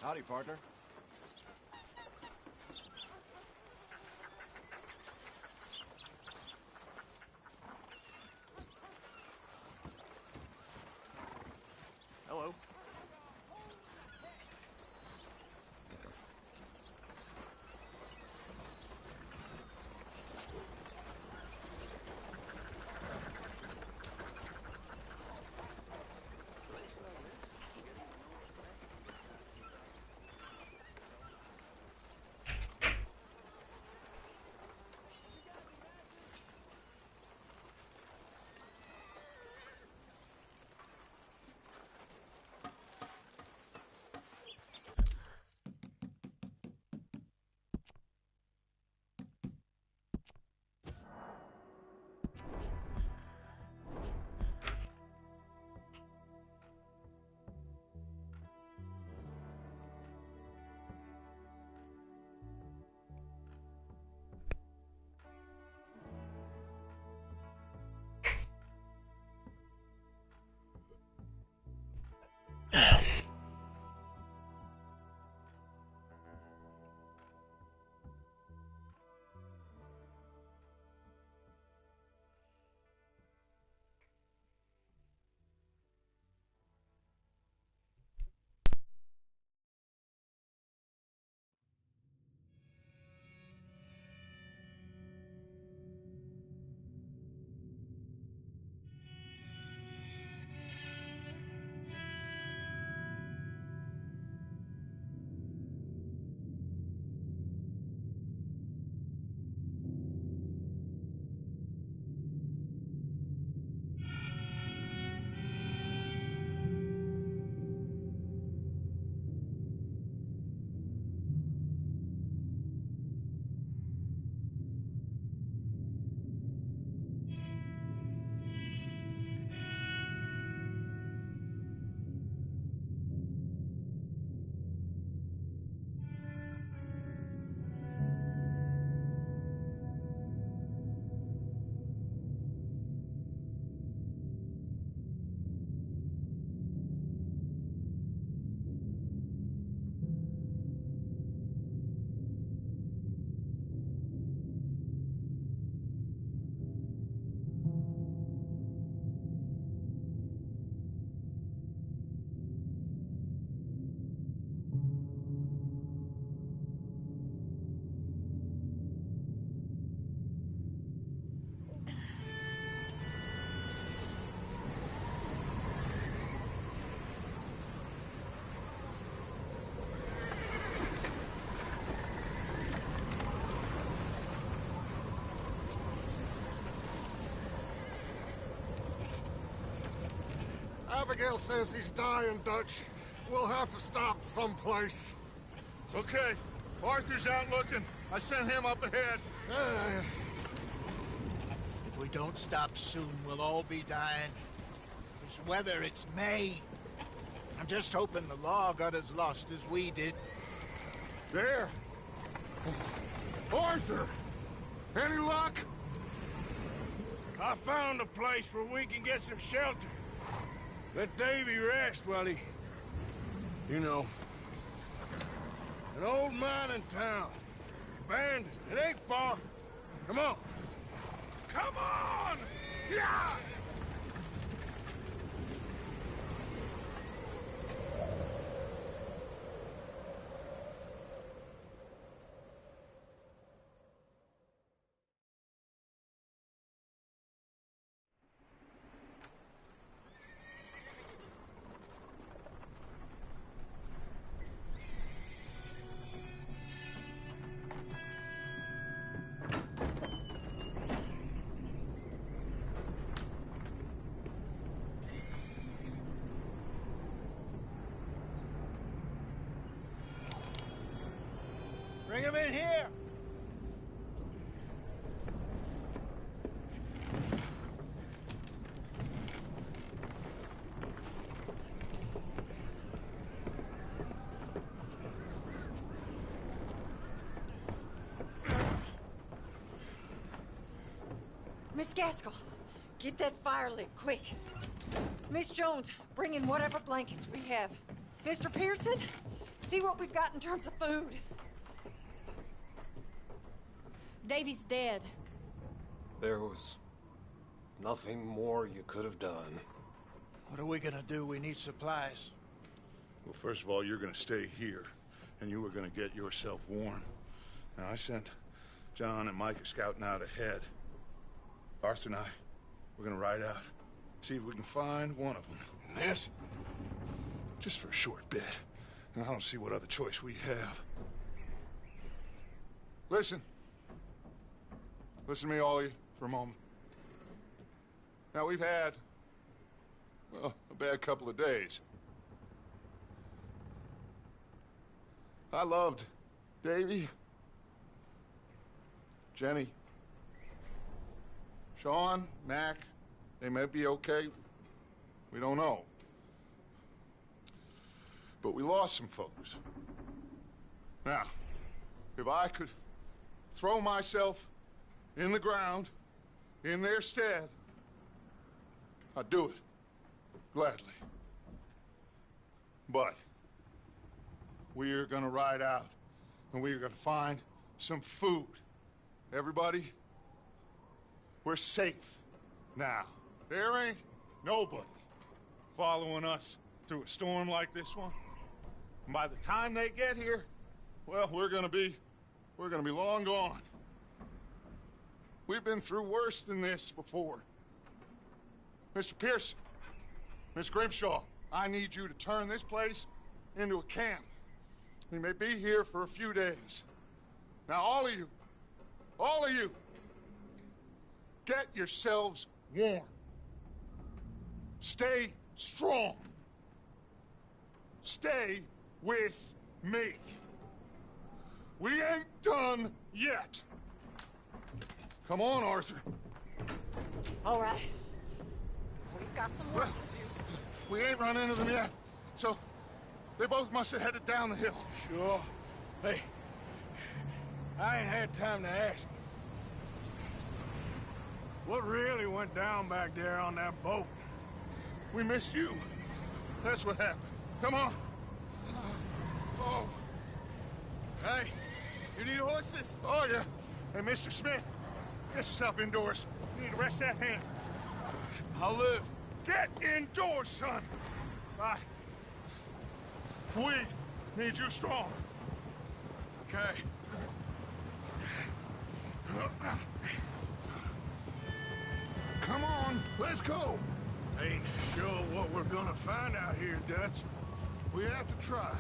Howdy, partner. Hello. Abigail says he's dying, Dutch. We'll have to stop someplace. Okay. Arthur's out looking. I sent him up ahead. If we don't stop soon, we'll all be dying. This weather, it's May. I'm just hoping the law got as lost as we did. There. Arthur! Any luck? I found a place where we can get some shelter. Let Davy rest while he... You know. An old mining town. Abandoned. It ain't far. Come on. Come on! Yeah! Bring him in here! Miss Gaskell, get that fire lit, quick. Miss Jones, bring in whatever blankets we have. Mr. Pearson, See what we've got in terms of food. Davy's dead. There was nothing more you could have done. What are we gonna do? We need supplies. Well, first of all, you're gonna stay here, and you are gonna get yourself warm. Now, I sent John and Micah scouting out ahead. Arthur and I, we're gonna ride out, see if we can find one of them. And this? Just for a short bit. And I don't see what other choice we have. Listen. Listen to me, all of you, for a moment. Now, we've had, well, a bad couple of days. I loved Davy, Jenny, Sean, Mac. They may be okay. We don't know. But we lost some folks. Now, if I could throw myself in the ground in their stead, I'd do it. Gladly. But we're gonna ride out, and we're gonna find some food. Everybody, we're safe now. There ain't nobody following us through a storm like this one. And by the time they get here, well, we're gonna be long gone. We've been through worse than this before. Mr. Pearson, Miss Grimshaw, I need you to turn this place into a camp. We may be here for a few days. Now, all of you, get yourselves warm. Stay strong. Stay with me. We ain't done yet. Come on, Arthur. All right. We've got some work to do. We ain't run into them yet, so they both must have headed down the hill. Sure. Hey, I ain't had time to ask. What really went down back there on that boat? We missed you. That's what happened. Come on. Oh. Hey, you need horses? Oh, yeah. Hey, Mr. Smith, get yourself indoors. You need to rest that hand. I'll live. Get indoors, son. Bye. We need you strong. Okay. Come on, let's go. Ain't sure what we're gonna find out here, Dutch. We have to try.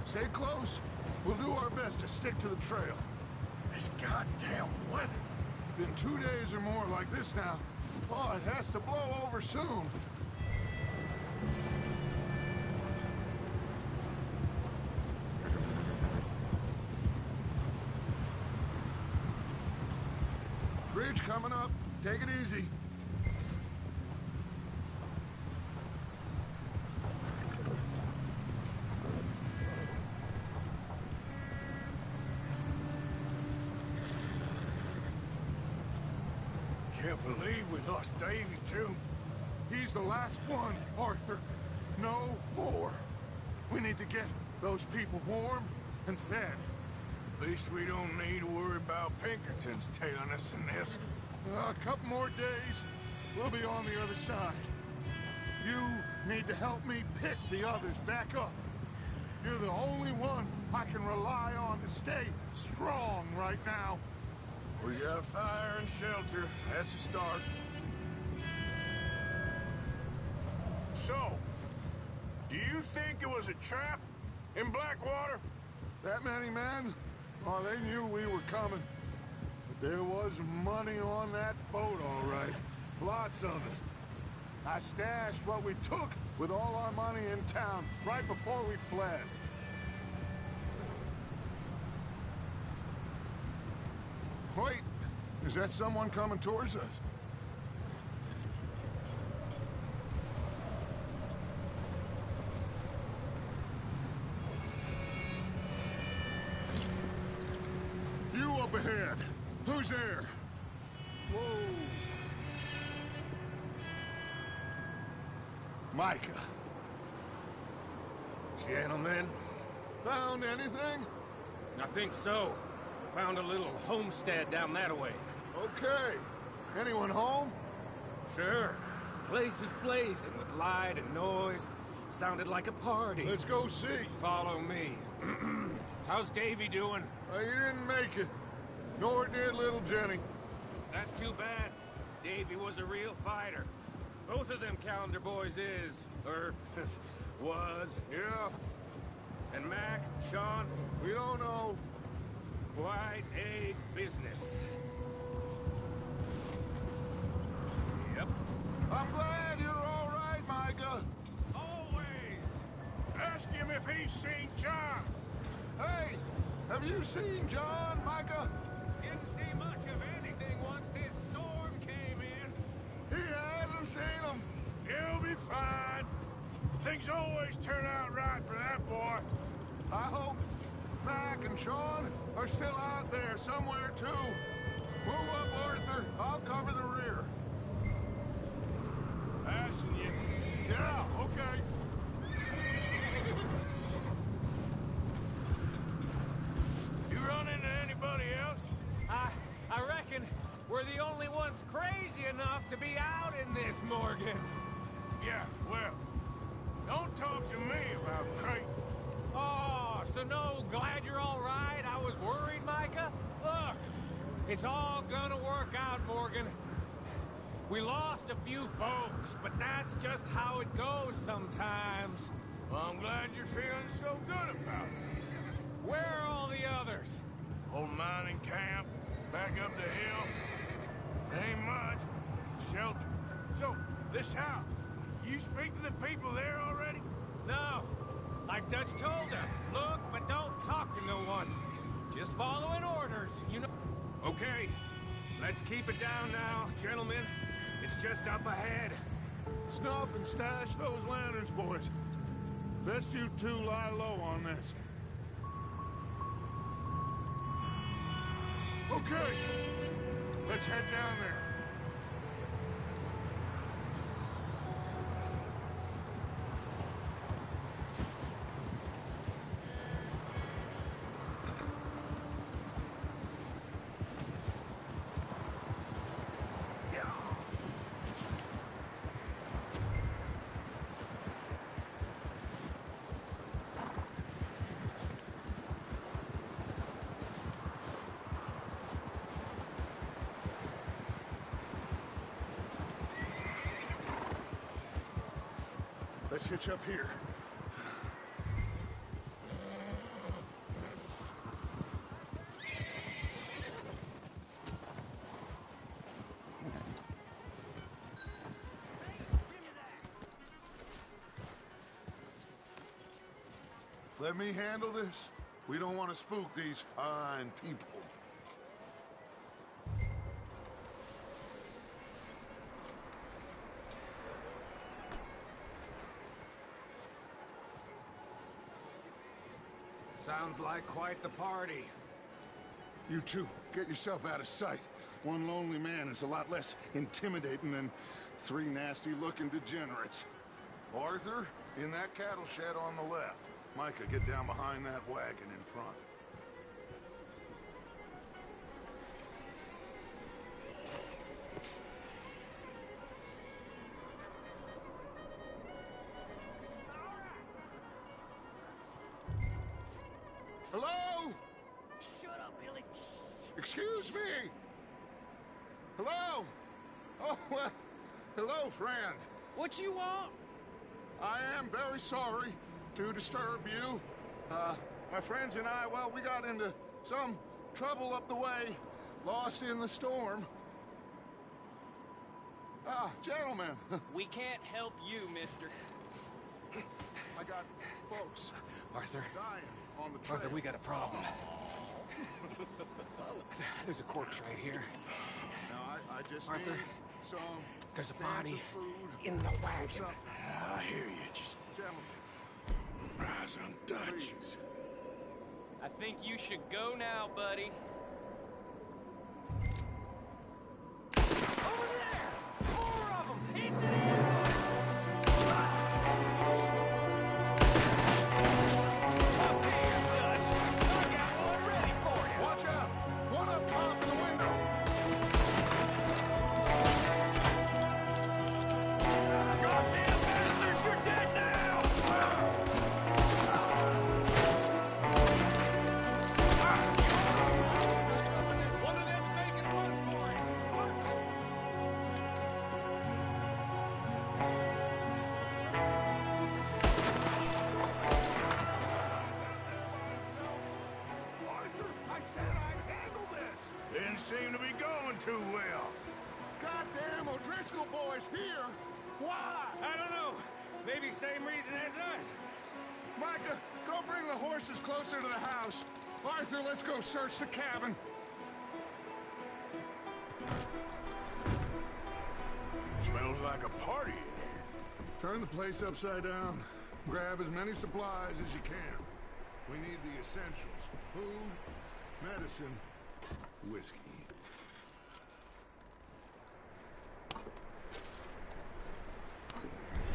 Stay close. We'll do our best to stick to the trail. This goddamn weather. Been 2 days or more like this now. Oh, it has to blow over soon. Bridge coming up. Take it easy. Can't believe we lost Davy, too. He's the last one, Arthur. No more. We need to get those people warm and fed. At least we don't need to worry about Pinkertons tailing us in this. A couple more days, we'll be on the other side. You need to help me pick the others back up. You're the only one I can rely on to stay strong right now. We got fire and shelter. That's a start. So, do you think it was a trap in Blackwater? That many men? Oh, they knew we were coming. But there was money on that boat, all right. Lots of it. I stashed what we took with all our money in town right before we fled. Wait, is that someone coming towards us? You up ahead. Who's there? Whoa. Micah. Gentlemen, Found anything? I think so. Found a little homestead down that way. Okay. Anyone home? Sure. Place is blazing with light and noise. Sounded like a party. Let's go see. Follow me. How's Davy doing? He didn't make it. Nor did little Jenny. That's too bad. Davy was a real fighter. Both of them calendar boys is, or was. Yeah, And Mac, Sean, we don't know. quite a business. Yep. I'm glad you're all right, Micah. Always. Ask him if he's seen John. Hey, have you seen John, Micah? Didn't see much of anything once this storm came in. He hasn't seen him. He'll be fine. Things always turn out right for that boy. I hope Mac and Sean are still out there somewhere, too. Move up, Arthur. I'll cover the rear. Passing you. Yeah, okay. You run into anybody else? I reckon we're the only ones crazy enough to be out in this, Morgan. Yeah, well, don't talk to me about Creighton. Oh, so no, glad you're all right. I was worried, Micah. Look, it's all gonna work out, Morgan. We lost a few folks, but that's just how it goes sometimes. Well, I'm glad you're feeling so good about it. Where are all the others? Old mining camp, back up the hill. Ain't much, shelter. So, this house, you speak to the people there already? No, like Dutch told us. Look, but don't talk to no one. Just following orders, you know. Okay, let's keep it down now, gentlemen. It's just up ahead. Snuff and stash those lanterns, boys. Best you two lie low on this. Okay, let's head down there. Let's hitch up here. Let me handle this. We don't want to spook these fine people. Sounds like quite the party. You two, get yourself out of sight. One lonely man is a lot less intimidating than three nasty-looking degenerates. Arthur, in that cattle shed on the left. Micah, get down behind that wagon in front. Hello? Shut up, Billy. Excuse me? Hello? Oh, well, hello, friend. What you want? I am very sorry to disturb you. My friends and I, well, we got into some trouble up the way, lost in the storm. Gentlemen, We can't help you, mister. I got folks Arthur, dying on the trail. Arthur, we got a problem. There's a corpse right here. Now, I just Arthur, need some there's a cans body of food in the or wagon. something. I hear you. Just Gentlemen, rise on Dutch. please. I think you should go now, buddy. Over there! 4 of them! It's an ambush! Up here! Didn't seem to be going too well. Goddamn O'Driscoll boys here! Why? I don't know. Maybe same reason as us. Micah, go bring the horses closer to the house. Arthur, let's go search the cabin. Smells like a party in here. Turn the place upside down. Grab as many supplies as you can. We need the essentials. Food, medicine, whiskey.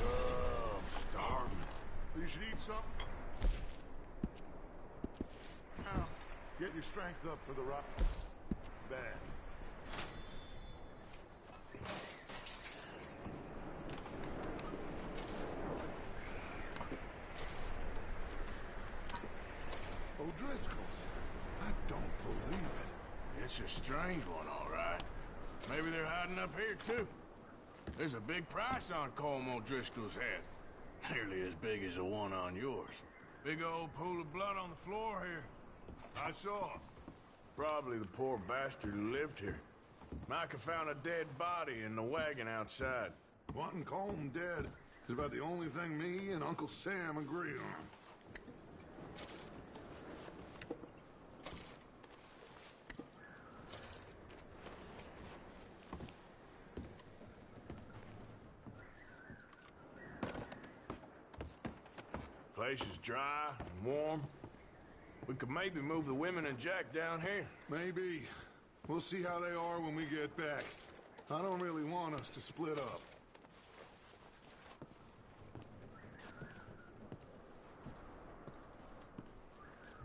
Oh, I'm starving. You should eat something. Now, get your strength up for the rock. Bad. O'Driscoll's. I don't believe it. It's a strange one, all right. Maybe they're hiding up here, too. There's a big price on Colm O'Driscoll's head. Nearly as big as the one on yours. Big old pool of blood on the floor here. I saw. Probably the poor bastard who lived here. Micah found a dead body in the wagon outside. Wanting Colm dead is about the only thing me and Uncle Sam agree on. Place is dry and warm. We could maybe move the women and Jack down here. Maybe. We'll see how they are when we get back. I don't really want us to split up.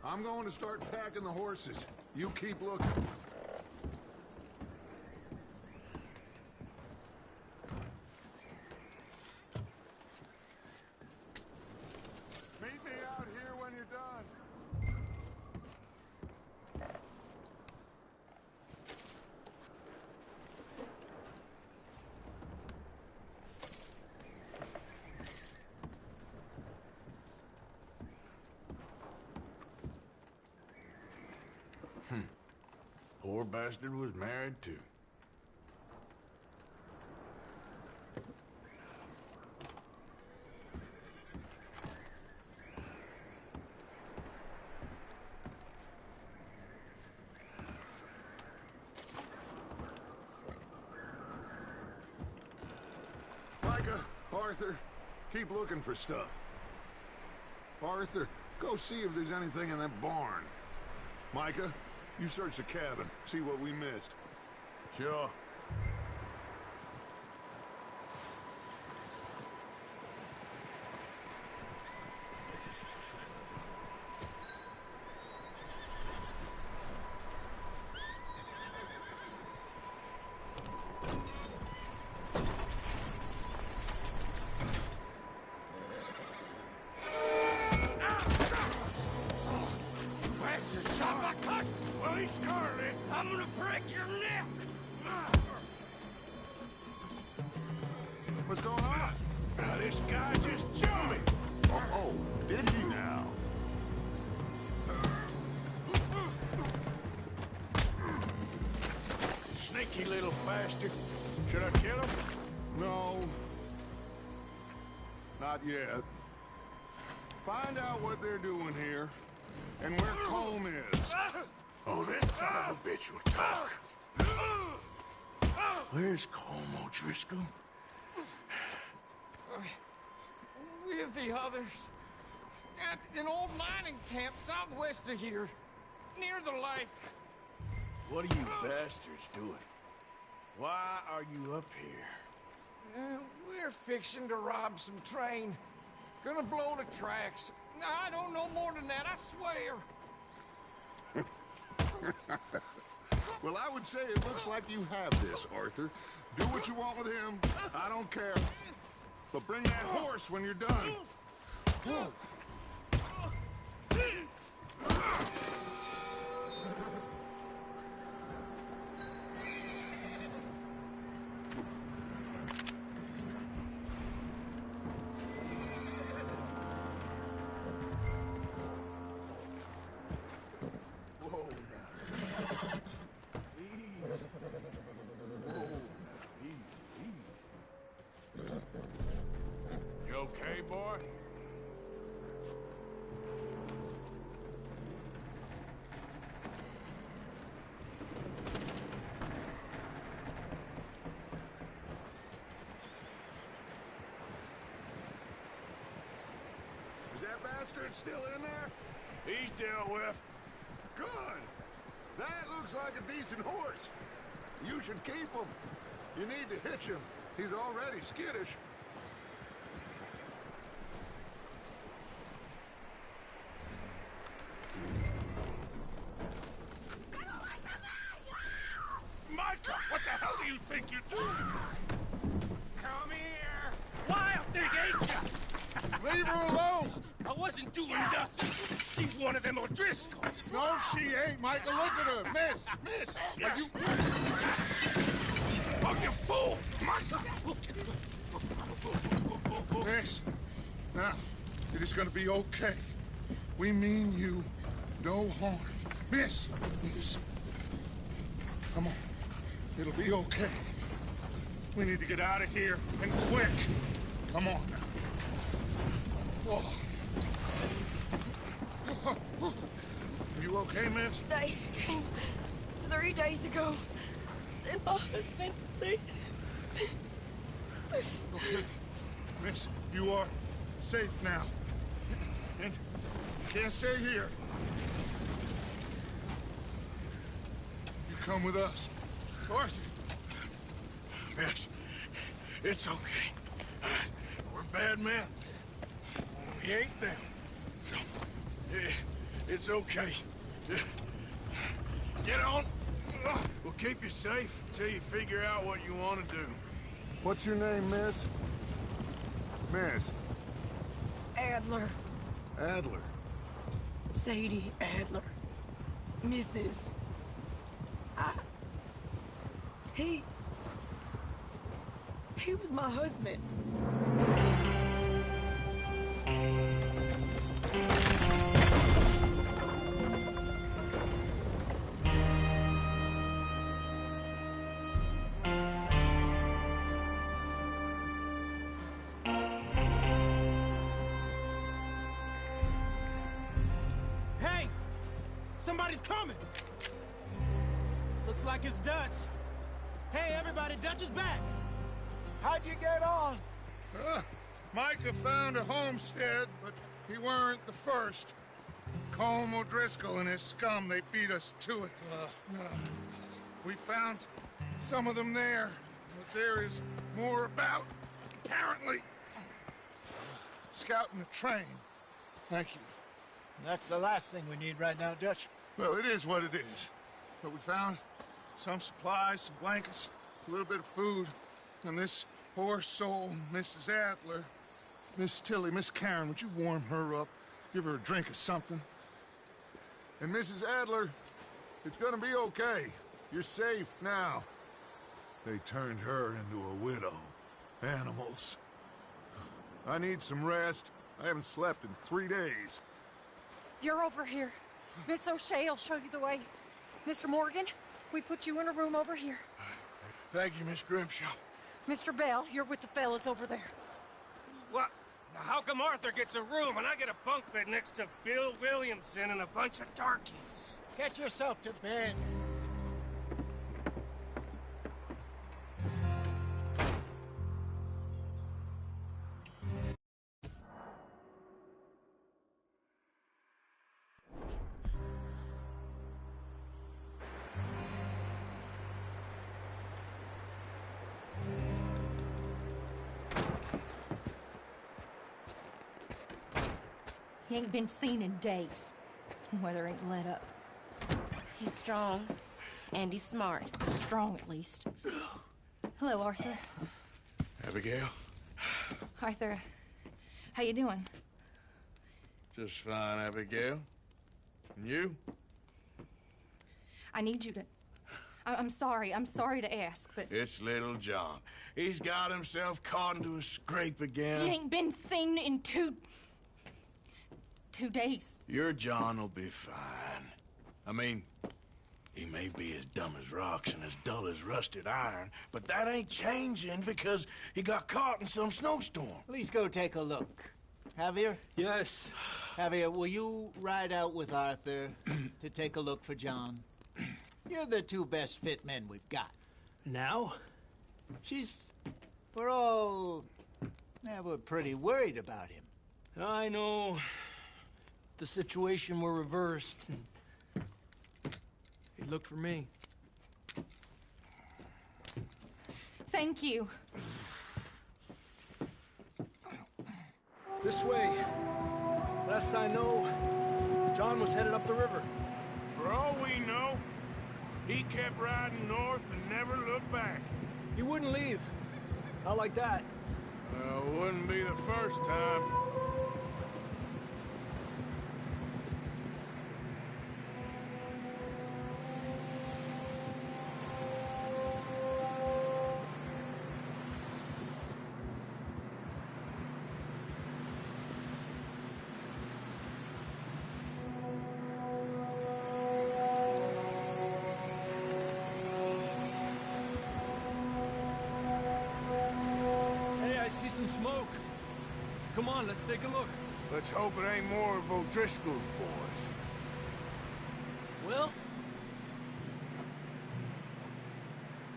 I'm going to start packing the horses. You keep looking. Meet me out here when you're done. Poor bastard was married too. Micah, Arthur, keep looking for stuff. Arthur, go see if there's anything in that barn. Micah, you search the cabin, see what we missed. Sure. I'm gonna break your neck! What's going on? This guy just jumped me! Oh, did he now? Sneaky little bastard. Should I kill him? No. Not yet. Find out what they're doing here, and where Colm is. Oh, this son of a bitch will talk. Where's Colm O'Driscoll? With the others. At an old mining camp southwest of here. Near the lake. What are you bastards doing? Why are you up here? We're fixing to rob some train. Gonna blow the tracks. I don't know more than that, I swear. Well, I would say it looks like you have this, Arthur. Do what you want with him. I don't care. But bring that horse when you're done. Whoa. Bastard still in there? He's dealt with. Good. That looks like a decent horse. You should keep him. You need to hitch him. He's already skittish. Micah, what the hell do you think you're doing? Come here! Wild thing, ain't ya? Leave her alone! I wasn't doing nothing. She's one of them O'Driscolls. No, she ain't, Micah. Look at her. Miss, are you... Oh, you fool! Micah! Miss, now, it is gonna be okay. We mean you no harm. Miss, come on. It'll be okay. We need to get out of here, and quick. Come on now. Oh. You okay, miss? They came 3 days ago. And my husband, Okay. Miss, you are safe now. And you can't stay here. You come with us. Arthur. Miss, it's okay. We're bad men. We ain't them. It's okay. Get on. We'll keep you safe until you figure out what you want to do. What's your name, miss? Miss. Adler, Adler. Sadie Adler, Mrs. He was my husband. Hey! Somebody's coming! Looks like it's Dutch. Hey, everybody, Dutch is back! How'd you get on? Micah found a homestead, but he weren't the first. Colm O'Driscoll and his scum, they beat us to it. We found some of them there, but there is more about, apparently. Scouting the train. Thank you. That's the last thing we need right now, Dutch. Well, it is what it is. But we found some supplies, some blankets, a little bit of food, and this poor soul, Mrs. Adler, Miss Tilly, Miss Karen, would you warm her up? Give her a drink or something? And Mrs. Adler, it's gonna be okay. You're safe now. They turned her into a widow. Animals. I need some rest. I haven't slept in 3 days. You're over here. Miss O'Shea will show you the way. Mr. Morgan, we put you in a room over here. Thank you, Miss Grimshaw. Mr. Bell, you're with the fellas over there. What? Now, how come Arthur gets a room and I get a bunk bed next to Bill Williamson and a bunch of darkies? Get yourself to bed. He ain't been seen in days. Weather ain't let up. He's strong, and he's smart. Strong, at least. Hello, Arthur. Abigail? Arthur, how you doing? Just fine, Abigail. And you? I need you to... I'm sorry to ask, but... It's little John. He's got himself caught into a scrape again. He ain't been seen in two days. Your John will be fine. I mean, he may be as dumb as rocks and as dull as rusted iron, but that ain't changing because he got caught in some snowstorm. Please go take a look. Javier? Yes. Javier, will you ride out with Arthur to take a look for John? You're the two best fit men we've got. Now? We're pretty worried about him. I know. the situation were reversed, and he'd look for me. Thank you. This way. Last I know, John was headed up the river. For all we know, he kept riding north and never looked back. He wouldn't leave. Not like that. Wouldn't be the first time. Some smoke. Come on, let's take a look. Let's hope it ain't more of O'Driscoll's boys. Well,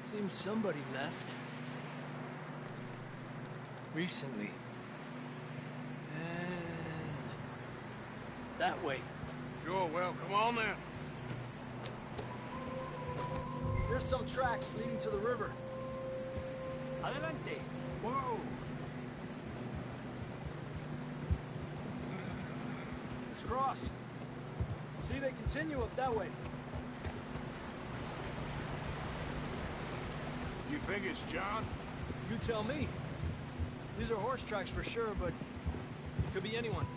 seems somebody left. Recently. And that way. Sure, well, come on then. There's some tracks leading to the river. Adelante. Whoa. Cross. See, they continue up that way. You think it's John? You tell me. These are horse tracks for sure, but could be anyone.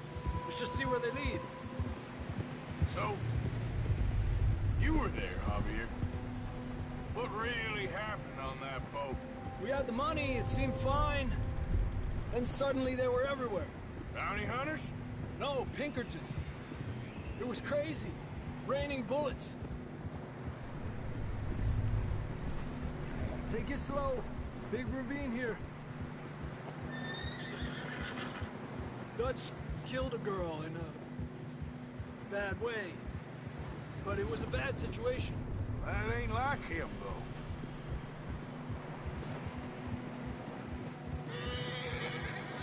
Let's just see where they lead. So, you were there, Javier. What really happened on that boat? We had the money, it seemed fine. Then suddenly they were everywhere. Bounty hunters? No, Pinkertons. It was crazy. Raining bullets. Take it slow. Big ravine here. Dutch killed a girl in a bad way. But it was a bad situation. That ain't like him, though.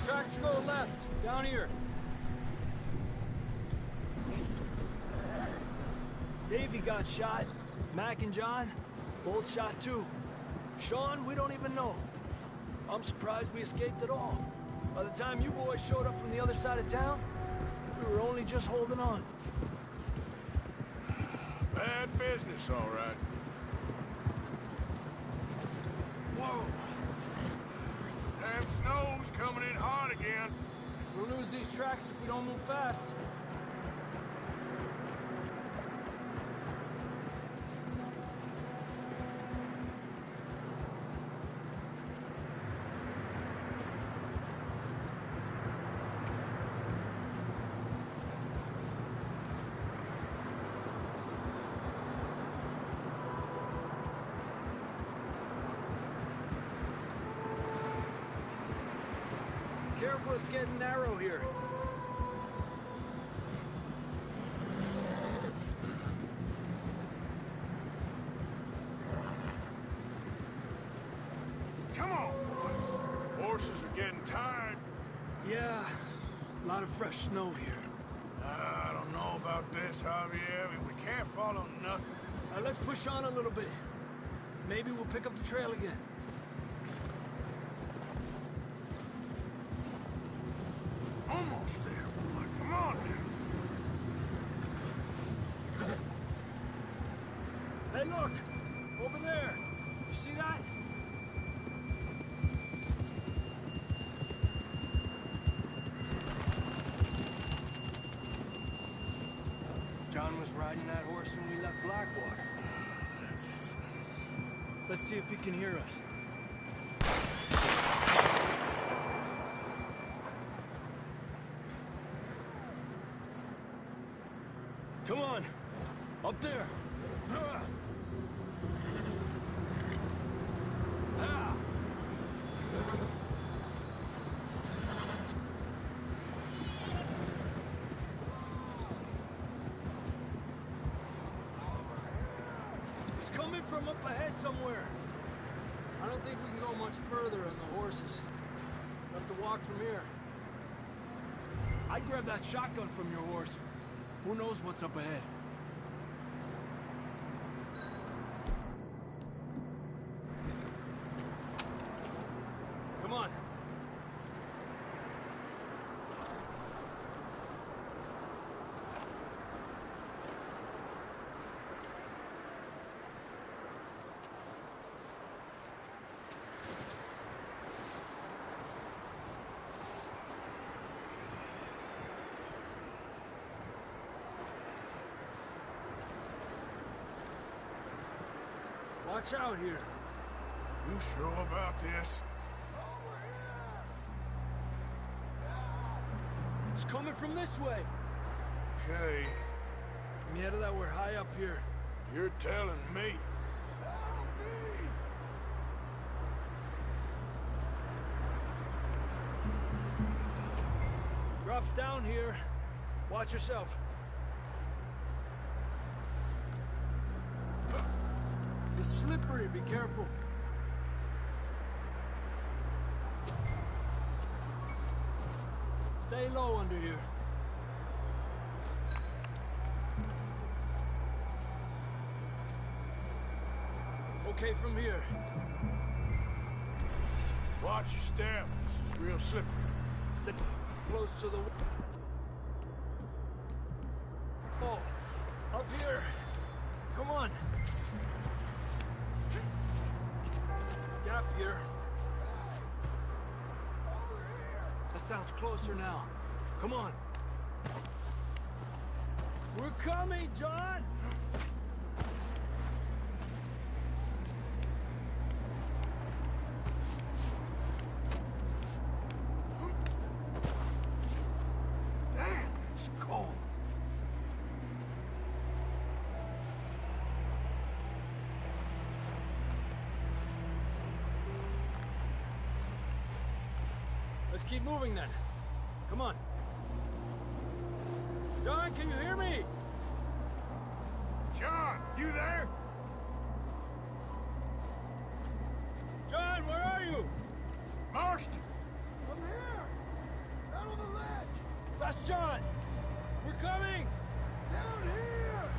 Tracks go left, down here. Davey got shot. Mac and John, both shot too. Sean, we don't even know. I'm surprised we escaped at all. By the time you boys showed up from the other side of town, we were only just holding on. Bad business, all right. Whoa. Damn snow's coming in hard again. We'll lose these tracks if we don't move fast. Careful, it's getting narrow here. Come on, boy. Horses are getting tired. Yeah, a lot of fresh snow here. I don't know about this, Javier. We can't follow nothing. Let's push on a little bit. Maybe we'll pick up the trail again. Almost there, boy. Come on now. Hey, look! Over there! You see that? John was riding that horse when we left Blackwater. Let's see if he can hear us. Come on! Up there! It's coming from up ahead somewhere. I don't think we can go much further on the horses. We'll have to walk from here. I'd grab that shotgun from your horse. Who knows what's up ahead? Come on. Watch out here. You sure about this? It's coming from this way. Okay, Give me out of that, we're high up here. you're telling me. Drops down here. Watch yourself. It's slippery, be careful. Stay low under here. Okay from here. Watch your step. This is real slippery. Stay close to the wall. Up here. Come on. Gap here. That sounds closer now. Come on. We're coming, John! Damn, it's cold. Let's keep moving then. Come on. John, can you hear me? John, you there? John, where are you? Marston! I'm here! Down on the ledge! That's John! We're coming! Down here!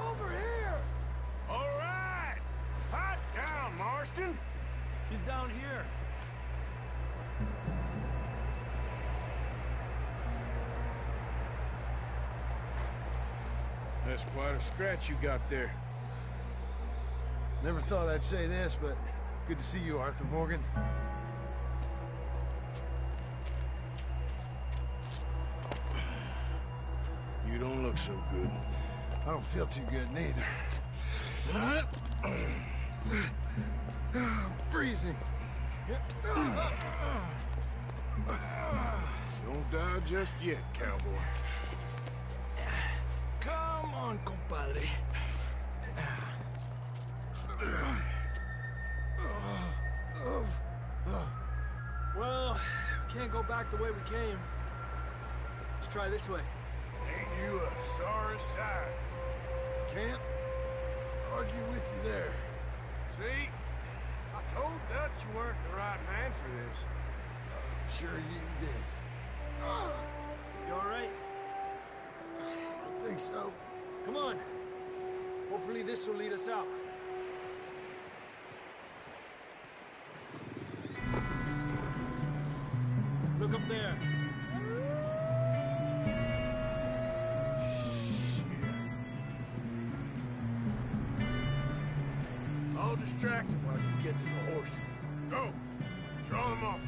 Over here! All right! Hot down, Marston! He's down here. That's quite a scratch you got there. Never thought I'd say this, but it's good to see you, Arthur Morgan. You don't look so good. I don't feel too good, neither. Freezing. Don't die just yet, cowboy. Come on, compadre. Well, we can't go back the way we came. Let's try this way. Ain't you a sorry sight? Can't argue with you there. See? I told Dutch you weren't the right man for this. I'm sure you did. You all right? I think so. Come on. Hopefully this will lead us out. Look up there. I'll distract him while you get to the horses. Go! Draw them off.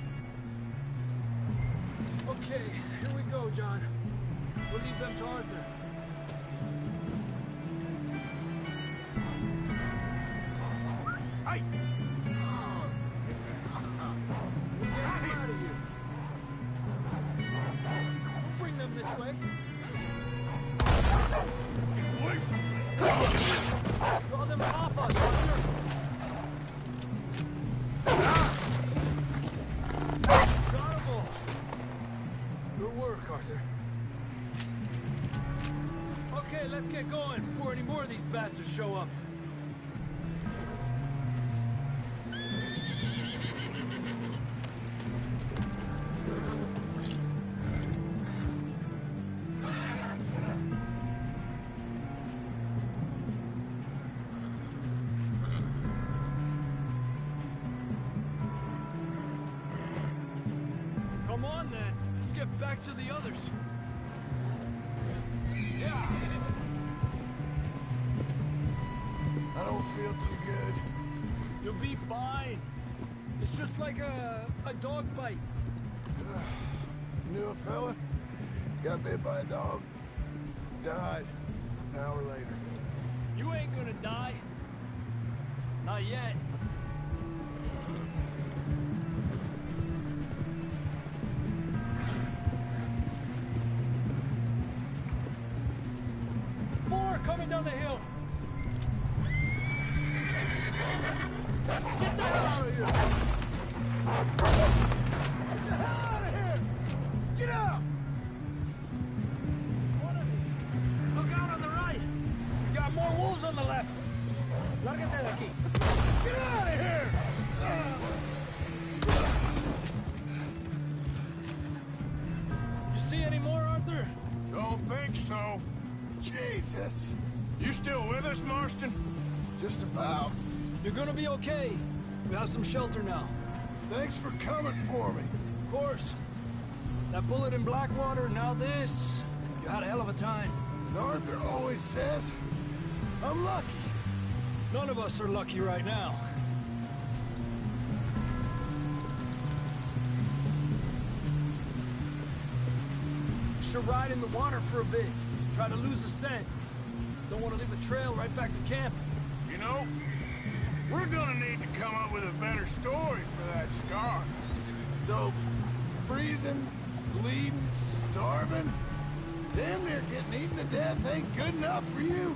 Okay, here we go, John. We'll leave them to Arthur. Hey! We'll get them out of here. We'll bring them this way. Get away from me! Draw them off us, Arthur. Honorable. Good work, Arthur. Okay, let's get going before any more of these bastards show up. get back to the others. Yeah. I don't feel too good. You'll be fine. It's just like a dog bite. Knew a fella? Got bit by a dog. Died an hour later. You ain't gonna die. Not yet. More coming down the hill. Get the hell out of here! Get the hell out of here! Get out! Look out on the right! We got more wolves on the left! Lárgate de aquí! Get out of here! You see any more, Arthur? Don't think so. Jesus! You still with us, Marston? Just about. You're gonna be okay. We have some shelter now. Thanks for coming for me. Of course. That bullet in Blackwater, now this. You had a hell of a time. And Arthur always says, I'm lucky. None of us are lucky right now. Should ride in the water for a bit. Try to lose a scent. Don't want to leave a trail right back to camp. You know, we're gonna need to come up with a better story for that scar. So, freezing, bleeding, starving, damn near getting eaten to death ain't good enough for you?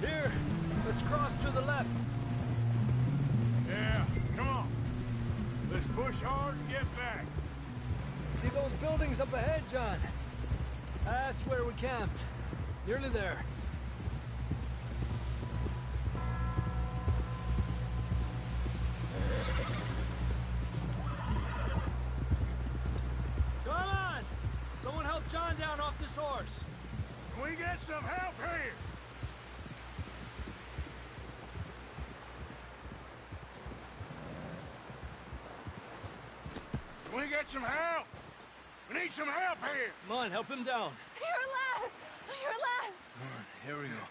Here, let's cross to the left. Yeah, come on. Let's push hard and get back. See those buildings up ahead, John? That's where we camped. Nearly there. Come on! Someone help John down off this horse. Can we get some help here? Can we get some help? We need some help here! Come on, help him down. You're alive! You're alive! Here we go.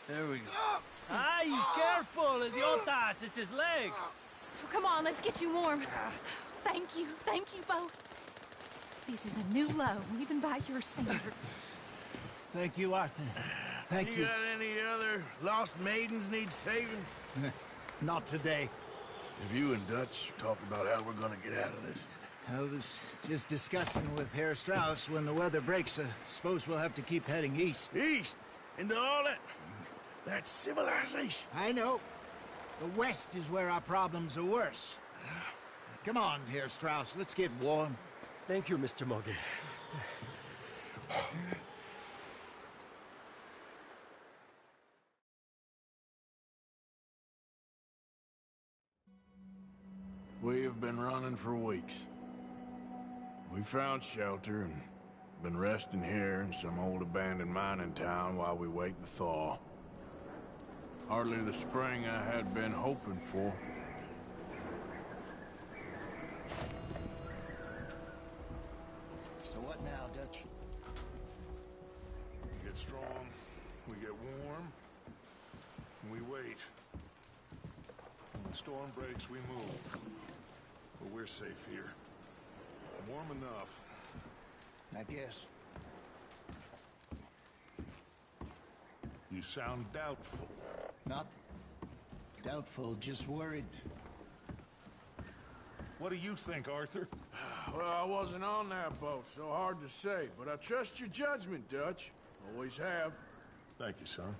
There we go. Ay, careful, idiotas! It's his leg! Come on, let's get you warm. Thank you both. This is a new low, even by your standards. Thank you, Arthur. Thank you. You got any other lost maidens need saving? Not today. Have you and Dutch talked about how we're gonna get out of this? I was just discussing with Herr Strauss when the weather breaks. I suppose we'll have to keep heading east. East? Into all that civilization? I know. The west is where our problems are worse. Come on, Herr Strauss, let's get warm. Thank you, Mr. Morgan. We have been running for weeks. We found shelter and been resting here in some old abandoned mining town while we wait the thaw. Hardly the spring I had been hoping for. So what now, Dutch? We get strong, we get warm, and we wait. When the storm breaks, we move. But we're safe here. Warm enough. I guess. You sound doubtful. Not doubtful, just worried. What do you think, Arthur? Well, I wasn't on that boat, so hard to say, but I trust your judgment, Dutch. Always have. Thank you, son.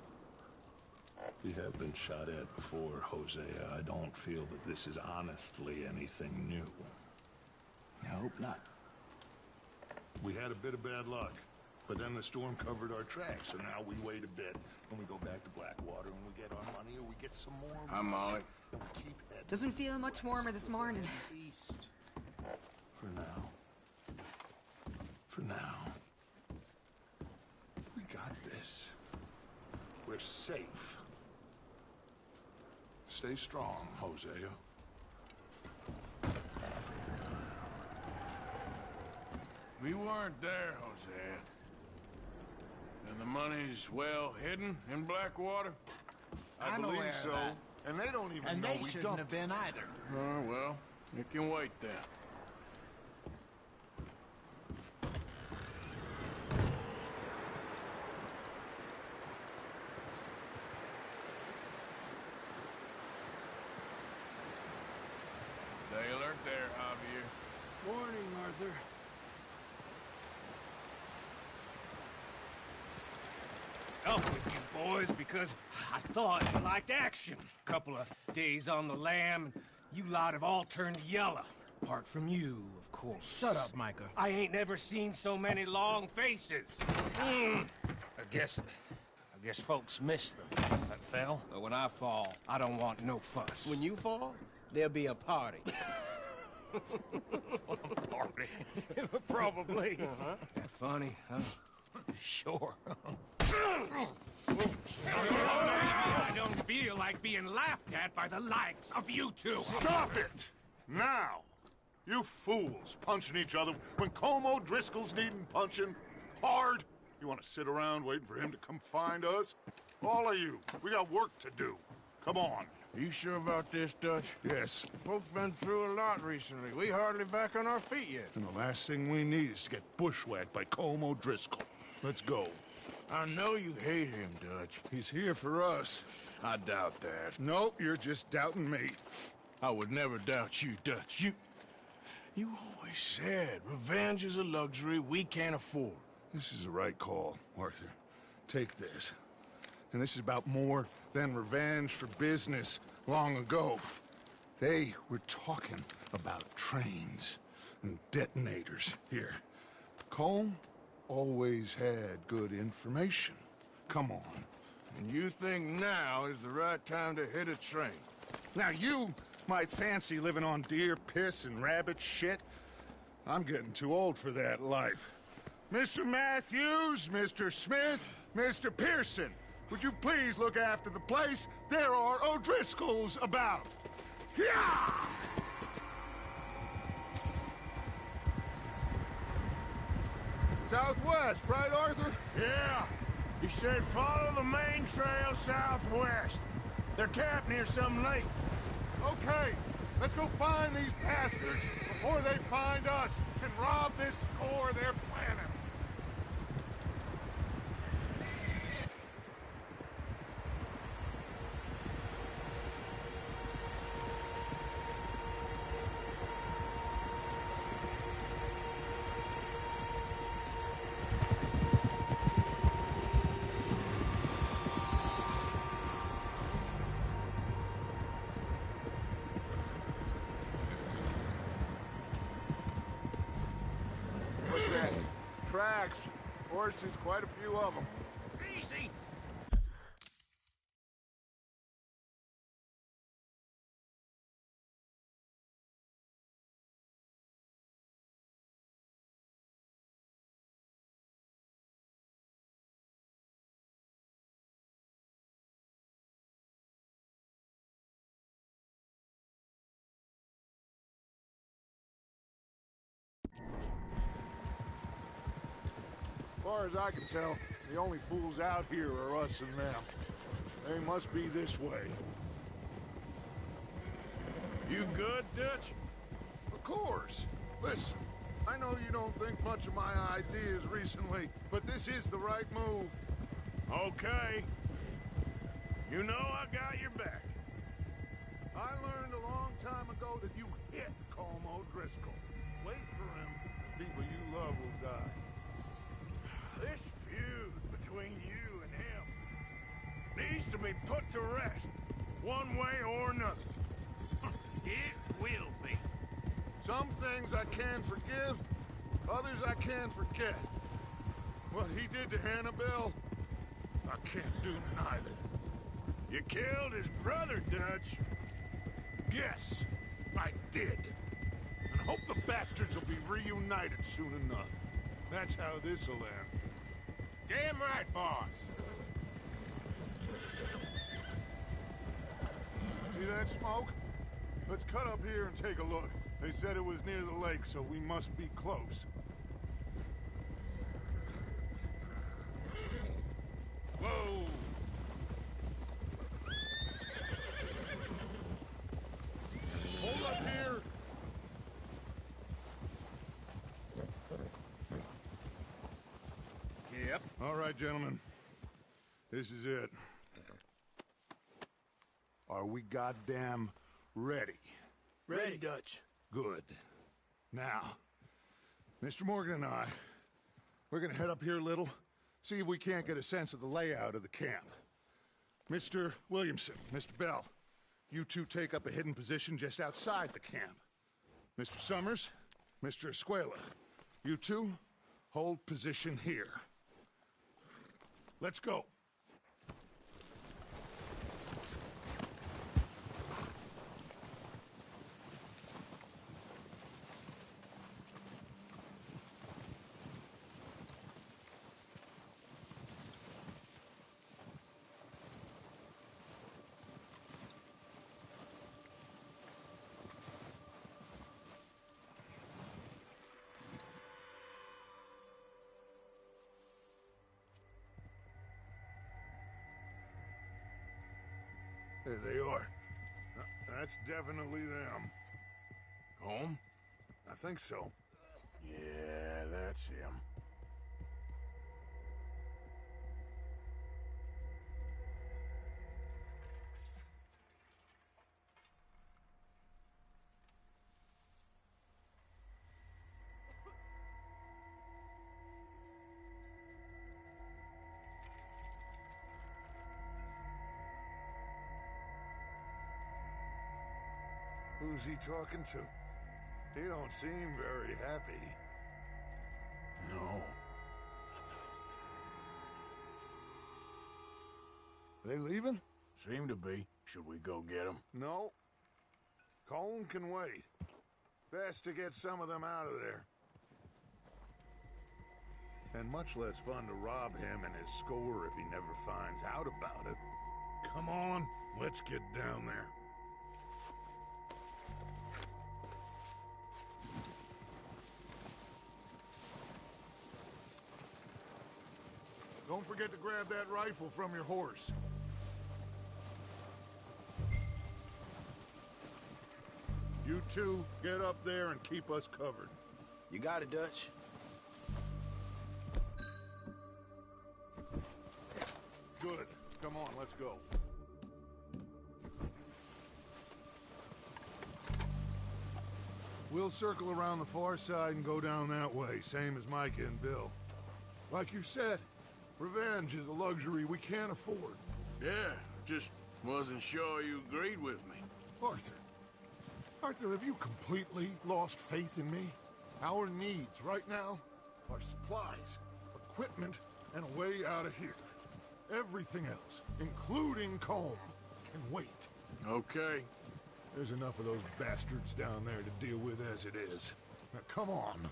We have been shot at before, Hosea. I don't feel that this is honestly anything new. I hope not. We had a bit of bad luck, but then the storm covered our tracks, so now we wait a bit, and we go back to Blackwater, and we get our money, or we get some more. Hi, Molly. And we keep heading. Doesn't feel much warmer this morning. East. For now. For now. We got this. We're safe. Stay strong, Hosea. We weren't there, Hosea. And the money's well hidden in Blackwater? I I'm believe aware so. of that. And they don't even And know they we shouldn't dumped have been either. Oh, well, it can wait then. Stay alert there, Javier. Morning, Arthur. Up with you boys because I thought you liked action. Couple of days on the lam, and you lot have all turned yellow. Apart from you, of course. Shut up, Micah. I ain't never seen so many long faces. I guess folks miss them. That fell. But when I fall, I don't want no fuss. When you fall, there'll be a party. Party. Probably. That funny, huh? Sure. I don't feel like being laughed at by the likes of you two. Stop it! Now! You fools punching each other when Como Driscoll's needing punching hard. You want to sit around waiting for him to come find us? All of you, we got work to do. Come on. You sure about this, Dutch? Yes. Folks been through a lot recently. We hardly back on our feet yet. And the last thing we need is to get bushwhacked by Como Driscoll. Let's go. I know you hate him, Dutch. He's here for us. I doubt that. No, you're just doubting me. I would never doubt you, Dutch. You always said revenge is a luxury we can't afford. This is the right call, Arthur. Take this. And this is about more than revenge for business long ago. They were talking about trains and detonators here. Colm always had good information. Come on. And you think now is the right time to hit a train? Now you might fancy living on deer piss and rabbit shit. I'm getting too old for that life. Mr. Matthews, Mr. Smith, Mr. Pearson, would you please look after the place? There are O'Driscolls about. Yeah! Southwest, right, Arthur? Yeah. You said follow the main trail southwest. They're camped near some lake. Okay, let's go find these bastards before they find us and rob this score they're planning. What's that? Tracks. Horses, quite a few of them. Easy. As far as I can tell, the only fools out here are us and them. They must be this way. You good, Dutch? Of course. Listen, I know you don't think much of my ideas recently, but this is the right move. Okay. You know I got your back. I learned a long time ago that you hit Como Driscoll. Wait for him. People you love will die. This feud between you and him needs to be put to rest, one way or another. It will be. Some things I can forgive, others I can forget. What he did to Annabelle, I can't do neither. You killed his brother, Dutch. Yes, I did. And I hope the bastards will be reunited soon enough. That's how this'll end. Damn right, boss. See that smoke? Let's cut up here and take a look. They said it was near the lake, so we must be close. All right, gentlemen. This is it. Are we goddamn ready? Ready, Dutch. Good. Now, Mr. Morgan and I, we're gonna head up here a little, see if we can't get a sense of the layout of the camp. Mr. Williamson, Mr. Bell, you two take up a hidden position just outside the camp. Mr. Summers, Mr. Escuela, you two hold position here. Let's go. There they are. That's definitely them. Home? I think so. Yeah, that's him. Who's he talking to? He don't seem very happy. No. They leaving? Seem to be. Should we go get them? No. Colin can wait. Best to get some of them out of there. And much less fun to rob him and his score if he never finds out about it. Come on, let's get down there. Don't forget to grab that rifle from your horse. You two, get up there and keep us covered. You got it, Dutch. Good. Come on, let's go. We'll circle around the far side and go down that way, same as Micah and Bill. Like you said, revenge is a luxury we can't afford. Yeah, just wasn't sure you agreed with me. Arthur, have you completely lost faith in me? Our needs right now are supplies, equipment, and a way out of here. Everything else, including Colm, can wait. Okay. There's enough of those bastards down there to deal with as it is. Now, come on.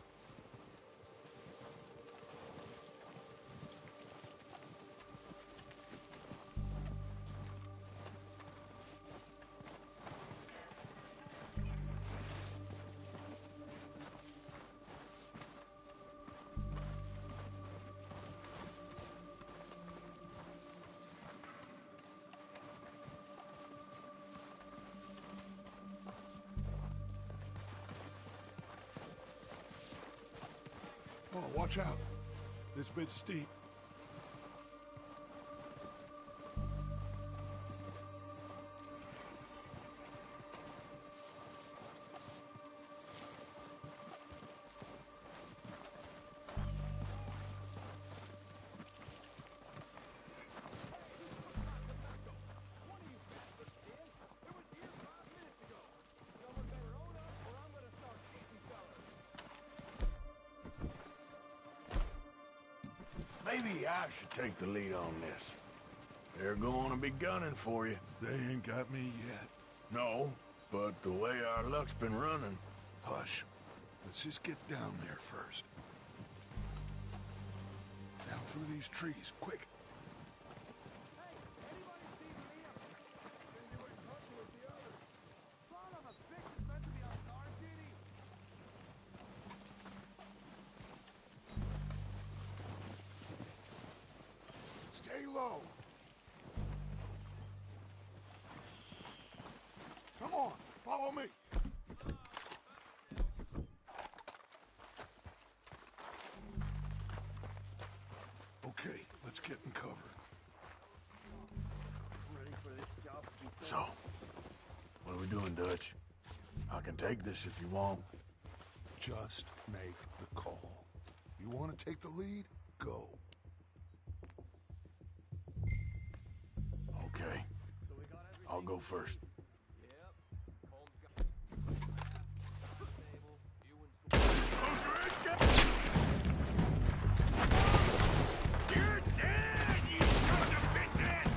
Oh, watch out. This bit's steep. Maybe I should take the lead on this. They're going to be gunning for you. They ain't got me yet. No, but the way our luck's been running... Hush. Let's just get down there first. Down through these trees, quick. Stay low. Come on, follow me. Okay, So, what are we doing, Dutch? I can take this if you want. Just make the call. You want to take the lead? Go. Okay. I'll go first. You're dead, you sons of bitches!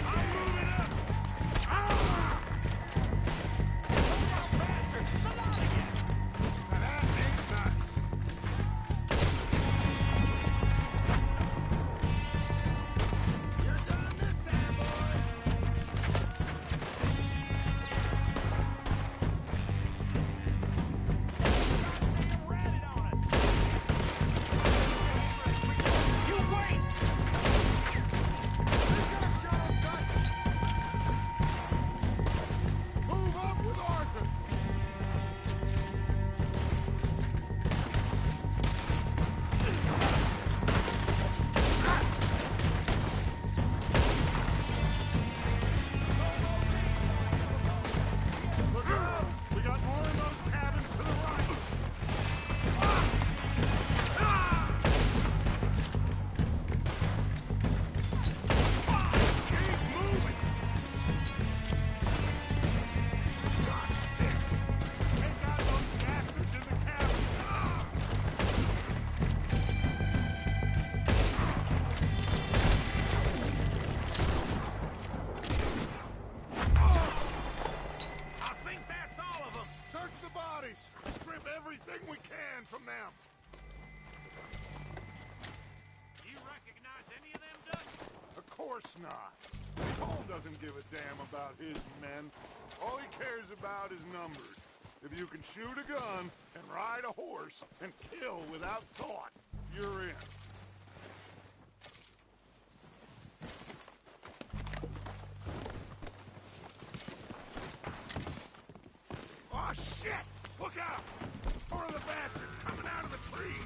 I'm moving up! Ah! That ain't nice. You're done this time, boys! Move up with Arthur! Look out! We got more of those cabins to the right! Keep moving! Take out those bastards in the cabin! I think that's all of them! Search the bodies! Strip everything we can from them! You recognize any of them, Dutch? Of course not. Cole doesn't give a damn about his men. All he cares about is numbers. If you can shoot a gun and ride a horse and kill without thought, you're in. Oh, shit! Look out! More of the bastards coming out of the trees!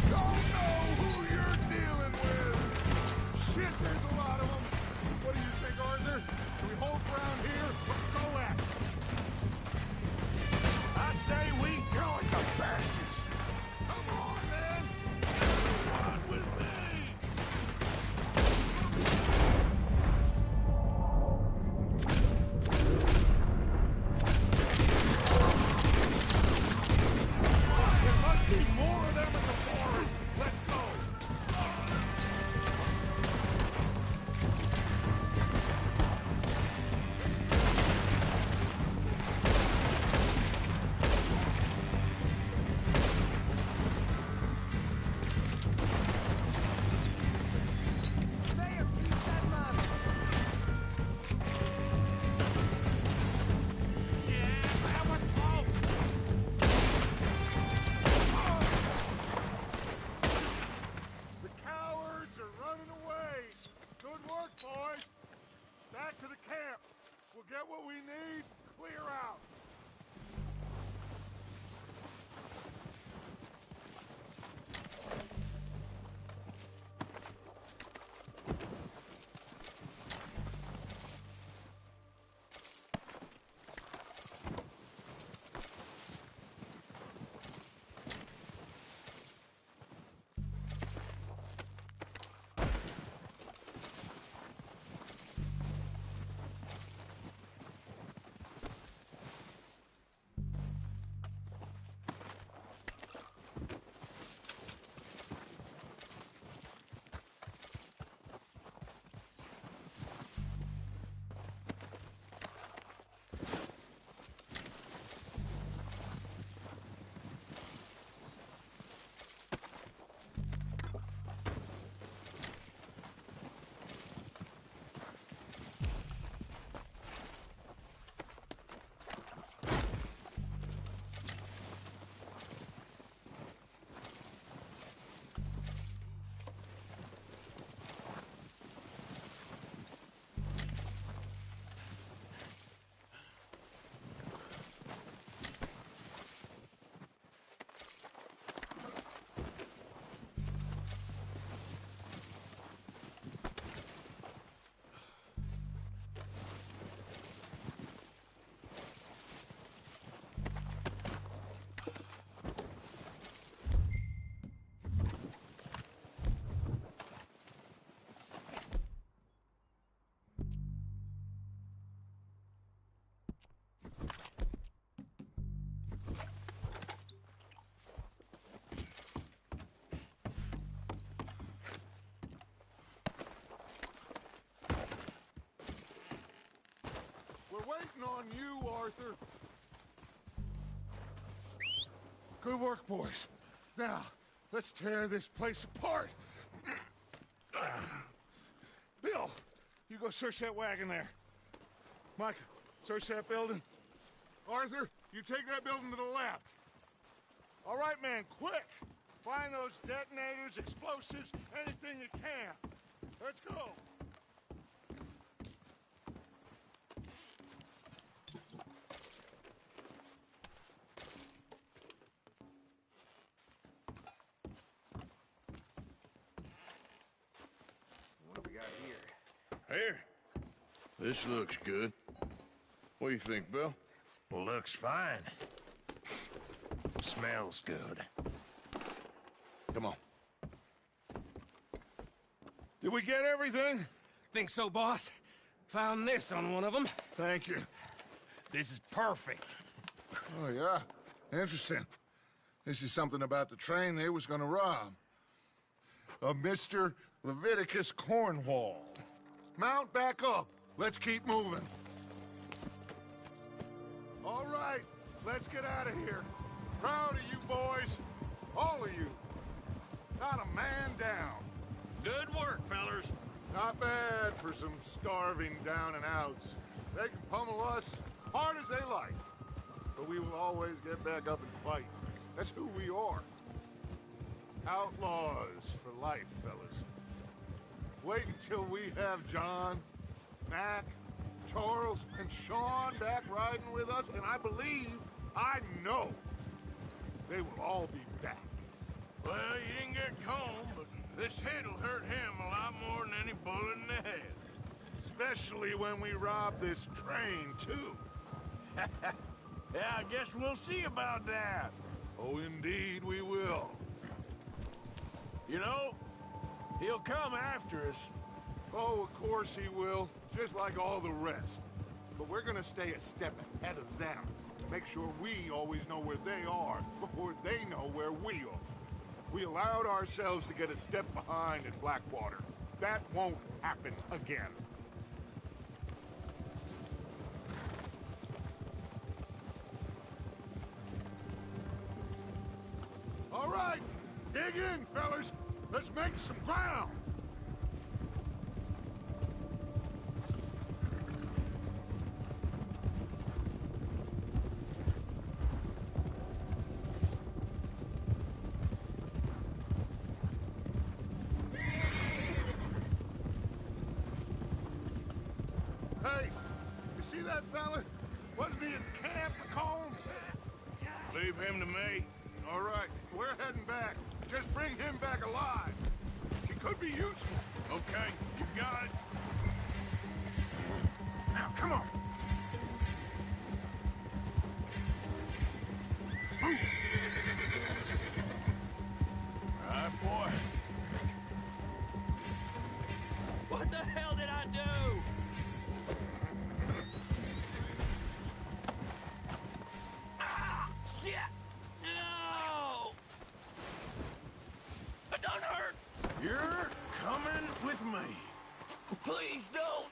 Don't know who on you, Arthur. Good work, boys. Now, let's tear this place apart. Bill, you go search that wagon there. Mike, search that building. Arthur, you take that building to the left. All right, man, quick. Find those detonators, explosives, anything you can. Let's go. What do we got here? Here? This looks good. What do you think, Bill? Looks fine. Smells good. Come on. Did we get everything? Think so, boss. Found this on one of them. Thank you. This is perfect. Oh, yeah? Interesting. This is something about the train they was gonna rob. Of Mr. Leviticus Cornwall. Mount back up. Let's keep moving. All right, let's get out of here. Proud of you boys. All of you. Not a man down. Good work, fellers. Not bad for some starving down and outs. They can pummel us hard as they like. But we will always get back up and fight. That's who we are. Outlaws for life, fellas. Wait until we have John, Mac, Charles, and Sean back riding with us, and I know, they will all be back. Well, you didn't get Combe, but this hit'll hurt him a lot more than any bullet in the head. Especially when we rob this train, too. Yeah, I guess we'll see about that. Oh, indeed we will. You know, he'll come after us. Oh, of course he will, just like all the rest. But we're gonna stay a step ahead of them. Make sure we always know where they are before they know where we are. We allowed ourselves to get a step behind at Blackwater. That won't happen again. All right, dig in, fellas. Let's make some ground. Hey, you see that fella? Wasn't he at camp, Combe? Leave him to me. All right, we're heading back. Just bring him back alive. He could be useful. Okay, you got it. Now, come on. Move. All right, boy. What the hell did I do? Ah! Shit! No! It don't hurt! You're coming with me. Please don't!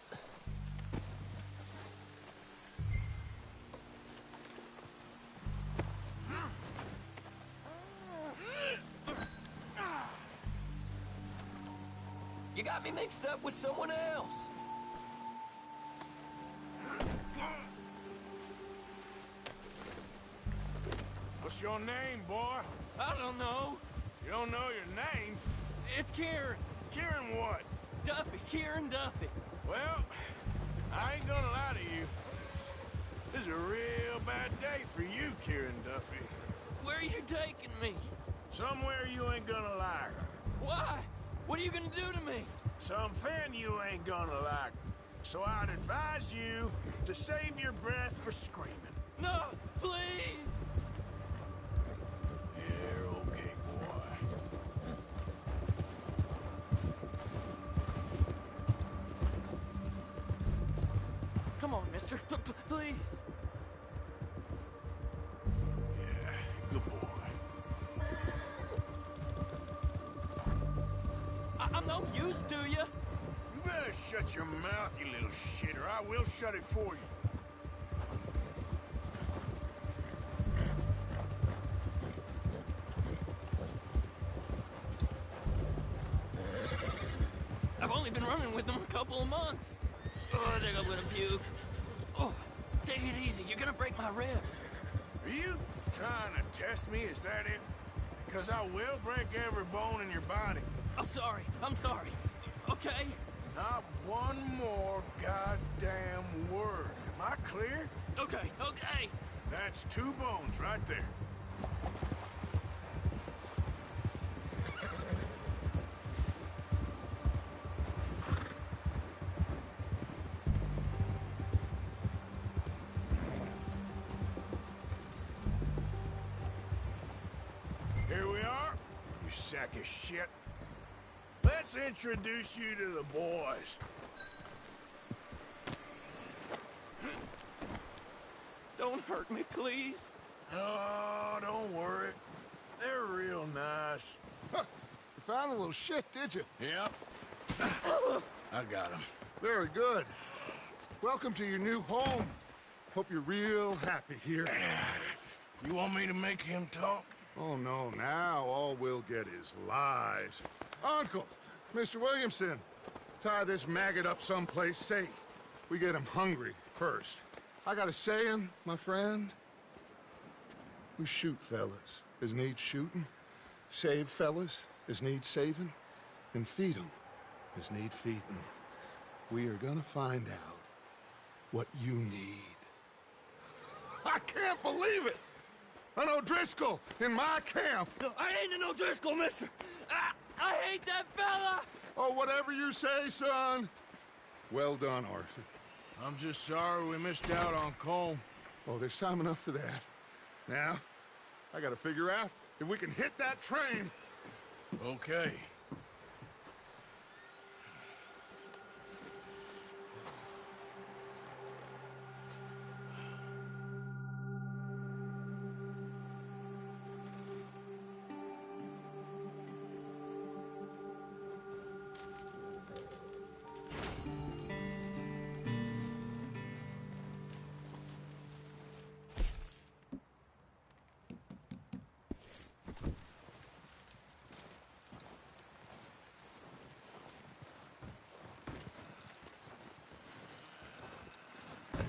You got me mixed up with someone else. What's your name, boy? I don't know. You don't know your name? It's Kieran. Kieran what? Duffy. Kieran Duffy. Well, I ain't gonna lie to you. This is a real bad day for you, Kieran Duffy. Where are you taking me? Somewhere you ain't gonna like. Why? What are you gonna do to me? Something you ain't gonna like. So I'd advise you to save your breath for screaming. No, please! You're okay, boy. Come on, mister. Please. Yeah, good boy. I'm no use to you. You better shut your mouth, you little shit, or I will shut it for you. only been running with them a couple of months. Oh, I think I'm gonna puke. Oh, take it easy. You're gonna break my ribs. Are you trying to test me? Is that it? Because I will break every bone in your body. I'm sorry. I'm sorry. Okay? Not one more goddamn word. Am I clear? Okay, okay. That's 2 bones right there. Here we are, you sack of shit. Let's introduce you to the boys. Don't hurt me, please. Oh, don't worry. They're real nice. Huh. You found a little shit, did you? Yep. I got him. Very good. Welcome to your new home. Hope you're real happy here. You want me to make him talk? Oh, no, now all we'll get is lies. Uncle, Mr. Williamson, tie this maggot up someplace safe. We get him hungry first. I got a saying, my friend. We shoot fellas as need shooting, save fellas as need saving, and feed 'em as need feeding. We are gonna find out what you need. I can't believe it! An O'Driscoll in my camp! I ain't an O'Driscoll, mister! I hate that fella! Oh, whatever you say, son. Well done, Arthur. I'm just sorry we missed out on Colm. Oh, there's time enough for that. Now, I gotta figure out if we can hit that train. Okay.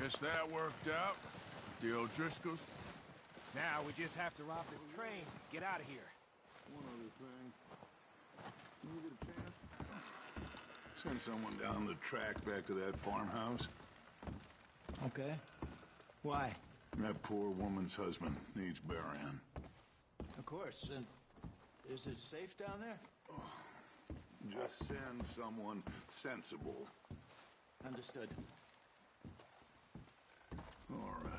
Guess that worked out. The O'Driscolls. Now we just have to rob this train. Get out of here. One other thing. Can you get a chance? Send someone down the track back to that farmhouse. Okay. Why? That poor woman's husband needs burying. Of course. And is it safe down there? Just send someone sensible. Understood. All right.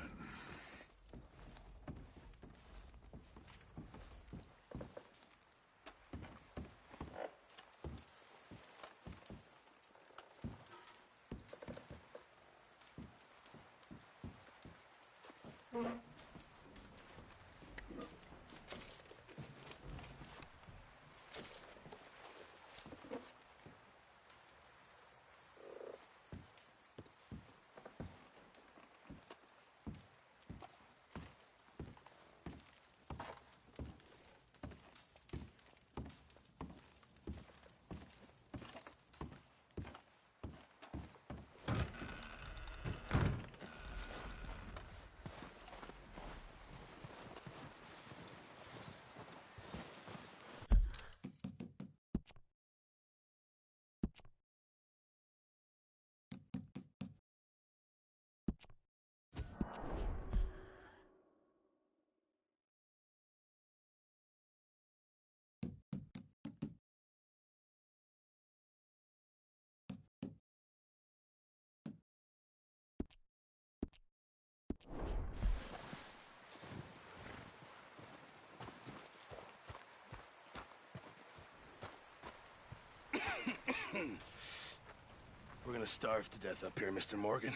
We're gonna starve to death up here, Mr. Morgan.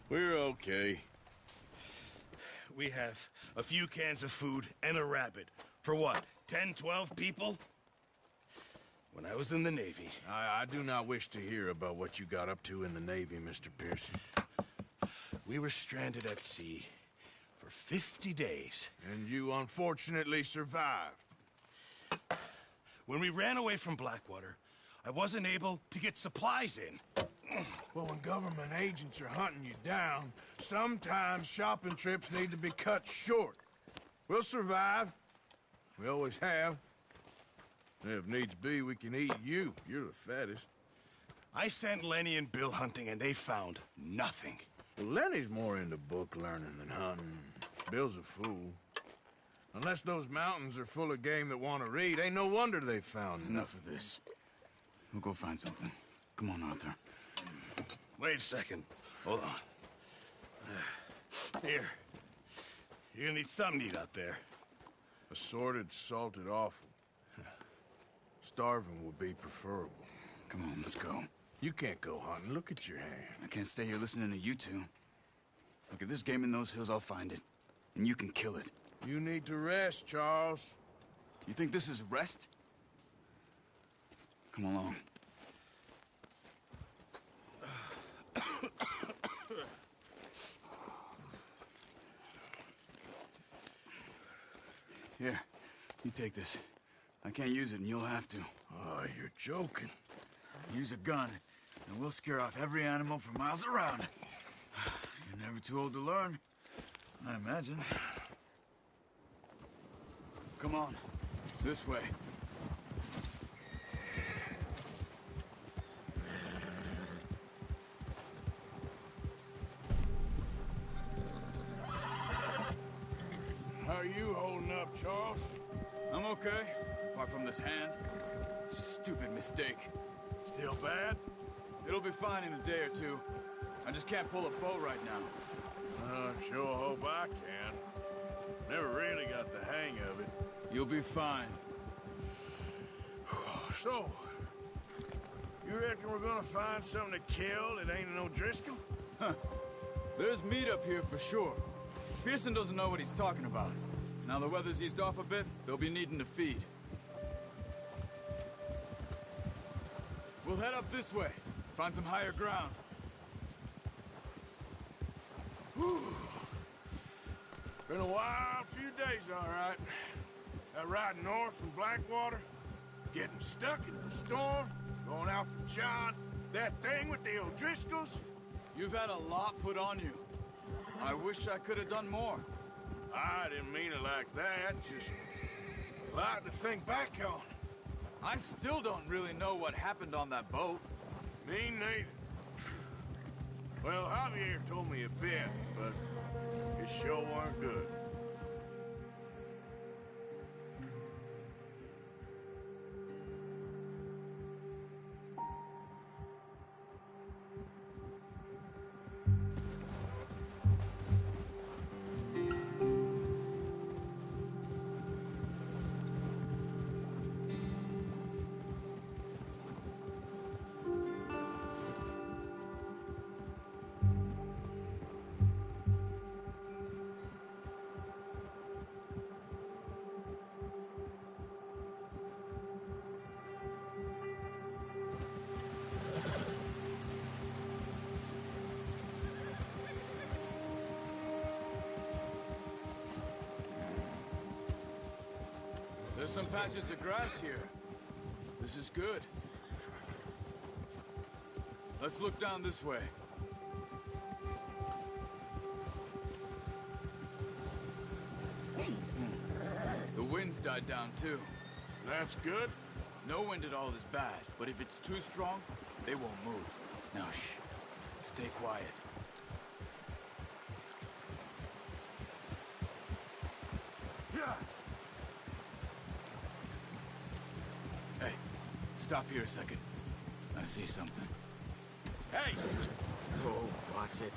We're okay. We have a few cans of food and a rabbit. For what, 10, 12 people? When I was in the Navy... I do not wish to hear about what you got up to in the Navy, Mr. Pearson. We were stranded at sea for 50 days. And you unfortunately survived. When we ran away from Blackwater, I wasn't able to get supplies in. Well, when government agents are hunting you down, sometimes shopping trips need to be cut short. We'll survive. We always have. If needs be, we can eat you. You're the fattest. I sent Lenny and Bill hunting, and they found nothing. Well, Lenny's more into book learning than hunting. Bill's a fool. Unless those mountains are full of game that want to read, ain't no wonder they found Enough of this. We'll go find something. Come on, Arthur. Wait a second. Hold on. Here. You're gonna need something to eat out there. Assorted, salted offal. Starving would be preferable. Come on, let's go. You can't go hunting. Look at your hand. I can't stay here listening to you two. Look, if there's game in those hills, I'll find it. And you can kill it. You need to rest, Charles. You think this is rest? Come along. Here, you take this. I can't use it, and you'll have to. Oh, you're joking. Use a gun, and we'll scare off every animal for miles around. You're never too old to learn, I imagine. Come on, this way. How are you holding up, Charles? I'm okay, apart from this hand. Stupid mistake. Still bad? It'll be fine in a day or two. I just can't pull a bow right now. I sure hope I can. Never really got the hang of it. You'll be fine. So, you reckon we're gonna find something to kill that ain't no Driscoll? Huh. There's meat up here for sure. Pearson doesn't know what he's talking about. Now the weather's eased off a bit, they'll be needing to feed. We'll head up this way, find some higher ground. Whew. Been a wild few days, all right. That ride north from Blackwater, getting stuck in the storm, going out from John, that thing with the O'Driscolls. You've had a lot put on you. I wish I could have done more. I didn't mean it like that, just a lot to think back on. I still don't really know what happened on that boat. Me neither. Well, Javier told me a bit, but it sure weren't good. There's some patches of grass here. This is good. Let's look down this way. The wind's died down too. That's good. No wind at all is bad, but if it's too strong, they won't move. Now shh. Stay quiet. Hey, stop here a second. I see something. Hey! Oh, watch it.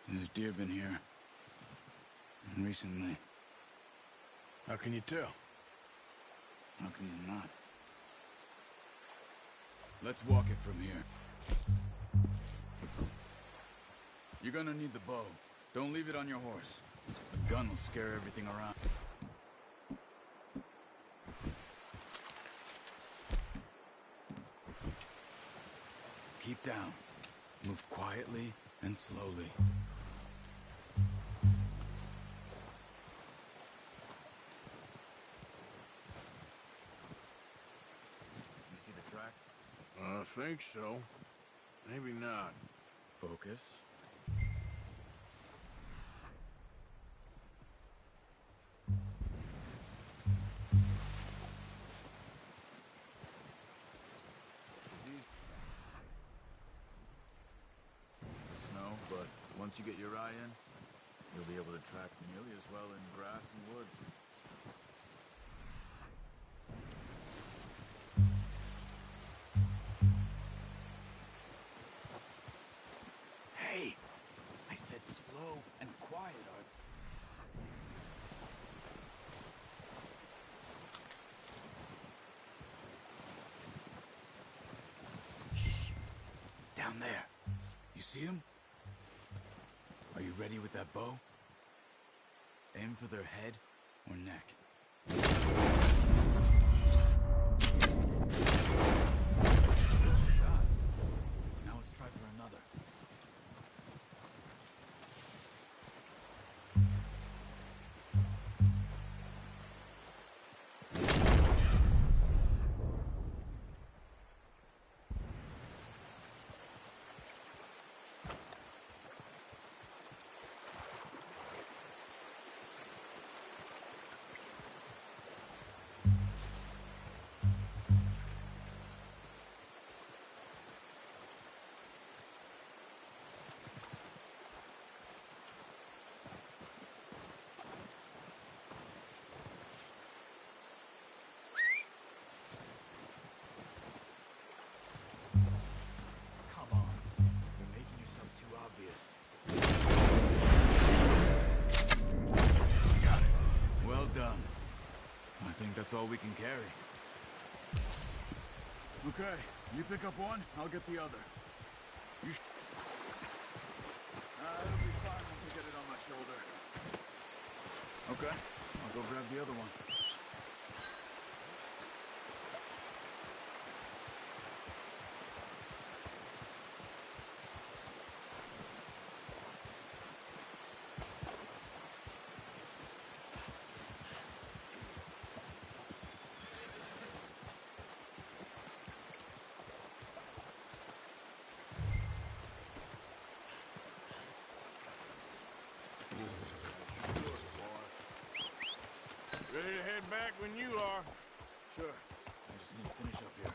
There's deer been here. Recently. How can you tell? How can you not? Let's walk it from here. You're gonna need the bow. Don't leave it on your horse. A gun will scare everything around. Keep down. Move quietly and slowly. You see the tracks? I think so. Maybe not. Focus. Snow, but once you get your eye in, you'll be able to track nearly as well in grass and woods. Hey! I said slow and quiet, Art. Shh! Down there. You see him? Are you ready with that bow? Aim for their head or neck. Good shot. Now let's try for another. Come on. You're making yourself too obvious. Got it. Well done. I think that's all we can carry. Okay, you pick up one, I'll get the other. You it'll be fine once I get it on my shoulder. Okay, I'll go grab the other one. Ready to head back when you are. Sure. I just need to finish up here.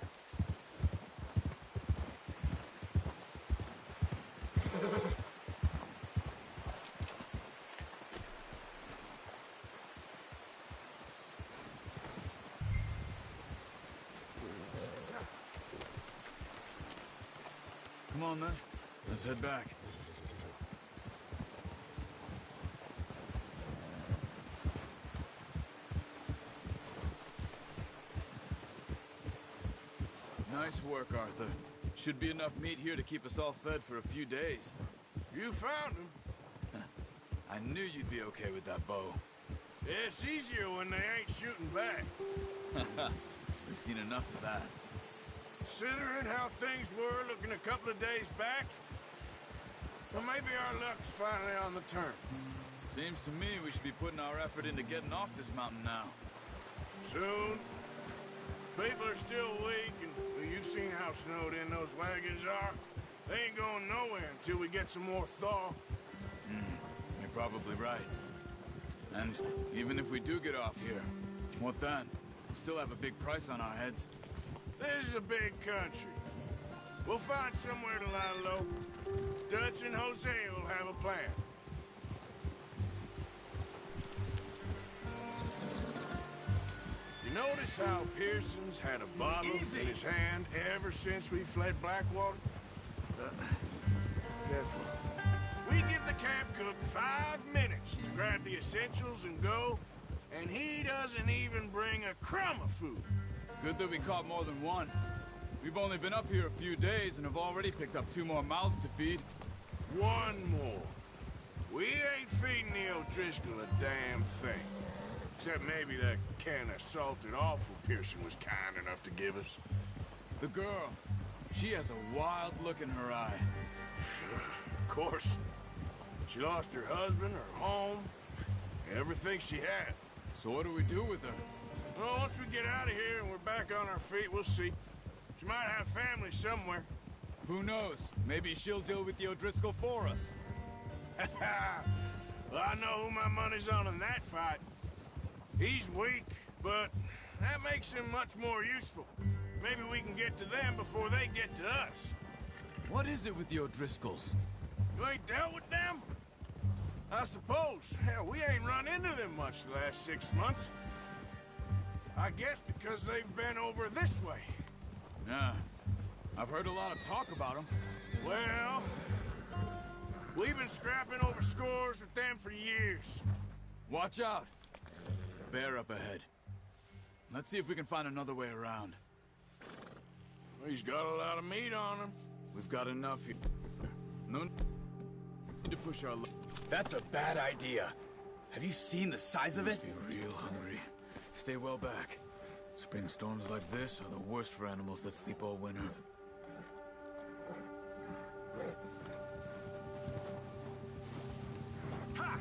Come on then. Let's head back. Nice work, Arthur. Should be enough meat here to keep us all fed for a few days. You found him. I knew you'd be okay with that bow. Yeah, it's easier when they ain't shooting back. We've seen enough of that. Considering how things were looking a couple of days back, well, maybe our luck's finally on the turn. Seems to me we should be putting our effort into getting off this mountain now. Soon. People are still weak, and well, you've seen how snowed in those wagons are. They ain't going nowhere until we get some more thaw. You're probably right. And even if we do get off here, what then? We still have a big price on our heads. This is a big country. We'll find somewhere to lie low. Dutch and Jose will have a plan. You notice how Pearson's had a bottle in his hand ever since we fled Blackwater? Careful. We give the camp cook 5 minutes to grab the essentials and go, and he doesn't even bring a crumb of food. Good that we caught more than one. We've only been up here a few days and have already picked up 2 more mouths to feed. 1 more. We ain't feeding the O'Driscoll a damn thing. Except maybe that can of salted offal Pearson was kind enough to give us. The girl, she has a wild look in her eye. Of course. She lost her husband, her home, everything she had. So what do we do with her? Well, once we get out of here and we're back on our feet, we'll see. She might have family somewhere. Who knows? Maybe she'll deal with the O'Driscoll for us. Well, I know who my money's on in that fight. He's weak, but that makes him much more useful. Maybe we can get to them before they get to us. What is it with the O'Driscolls? You ain't dealt with them? I suppose. Hell, we ain't run into them much the last 6 months. I guess because they've been over this way. Yeah. I've heard a lot of talk about them. Well, we've been scrapping over scores with them for years. Watch out. Bear up ahead. Let's see if we can find another way around. Well, he's got a lot of meat on him. We've got enough here. No need to push our luck. That's a bad idea. Have you seen the size of it? Be real hungry. Stay well back. Spring storms like this are the worst for animals that sleep all winter. Ha!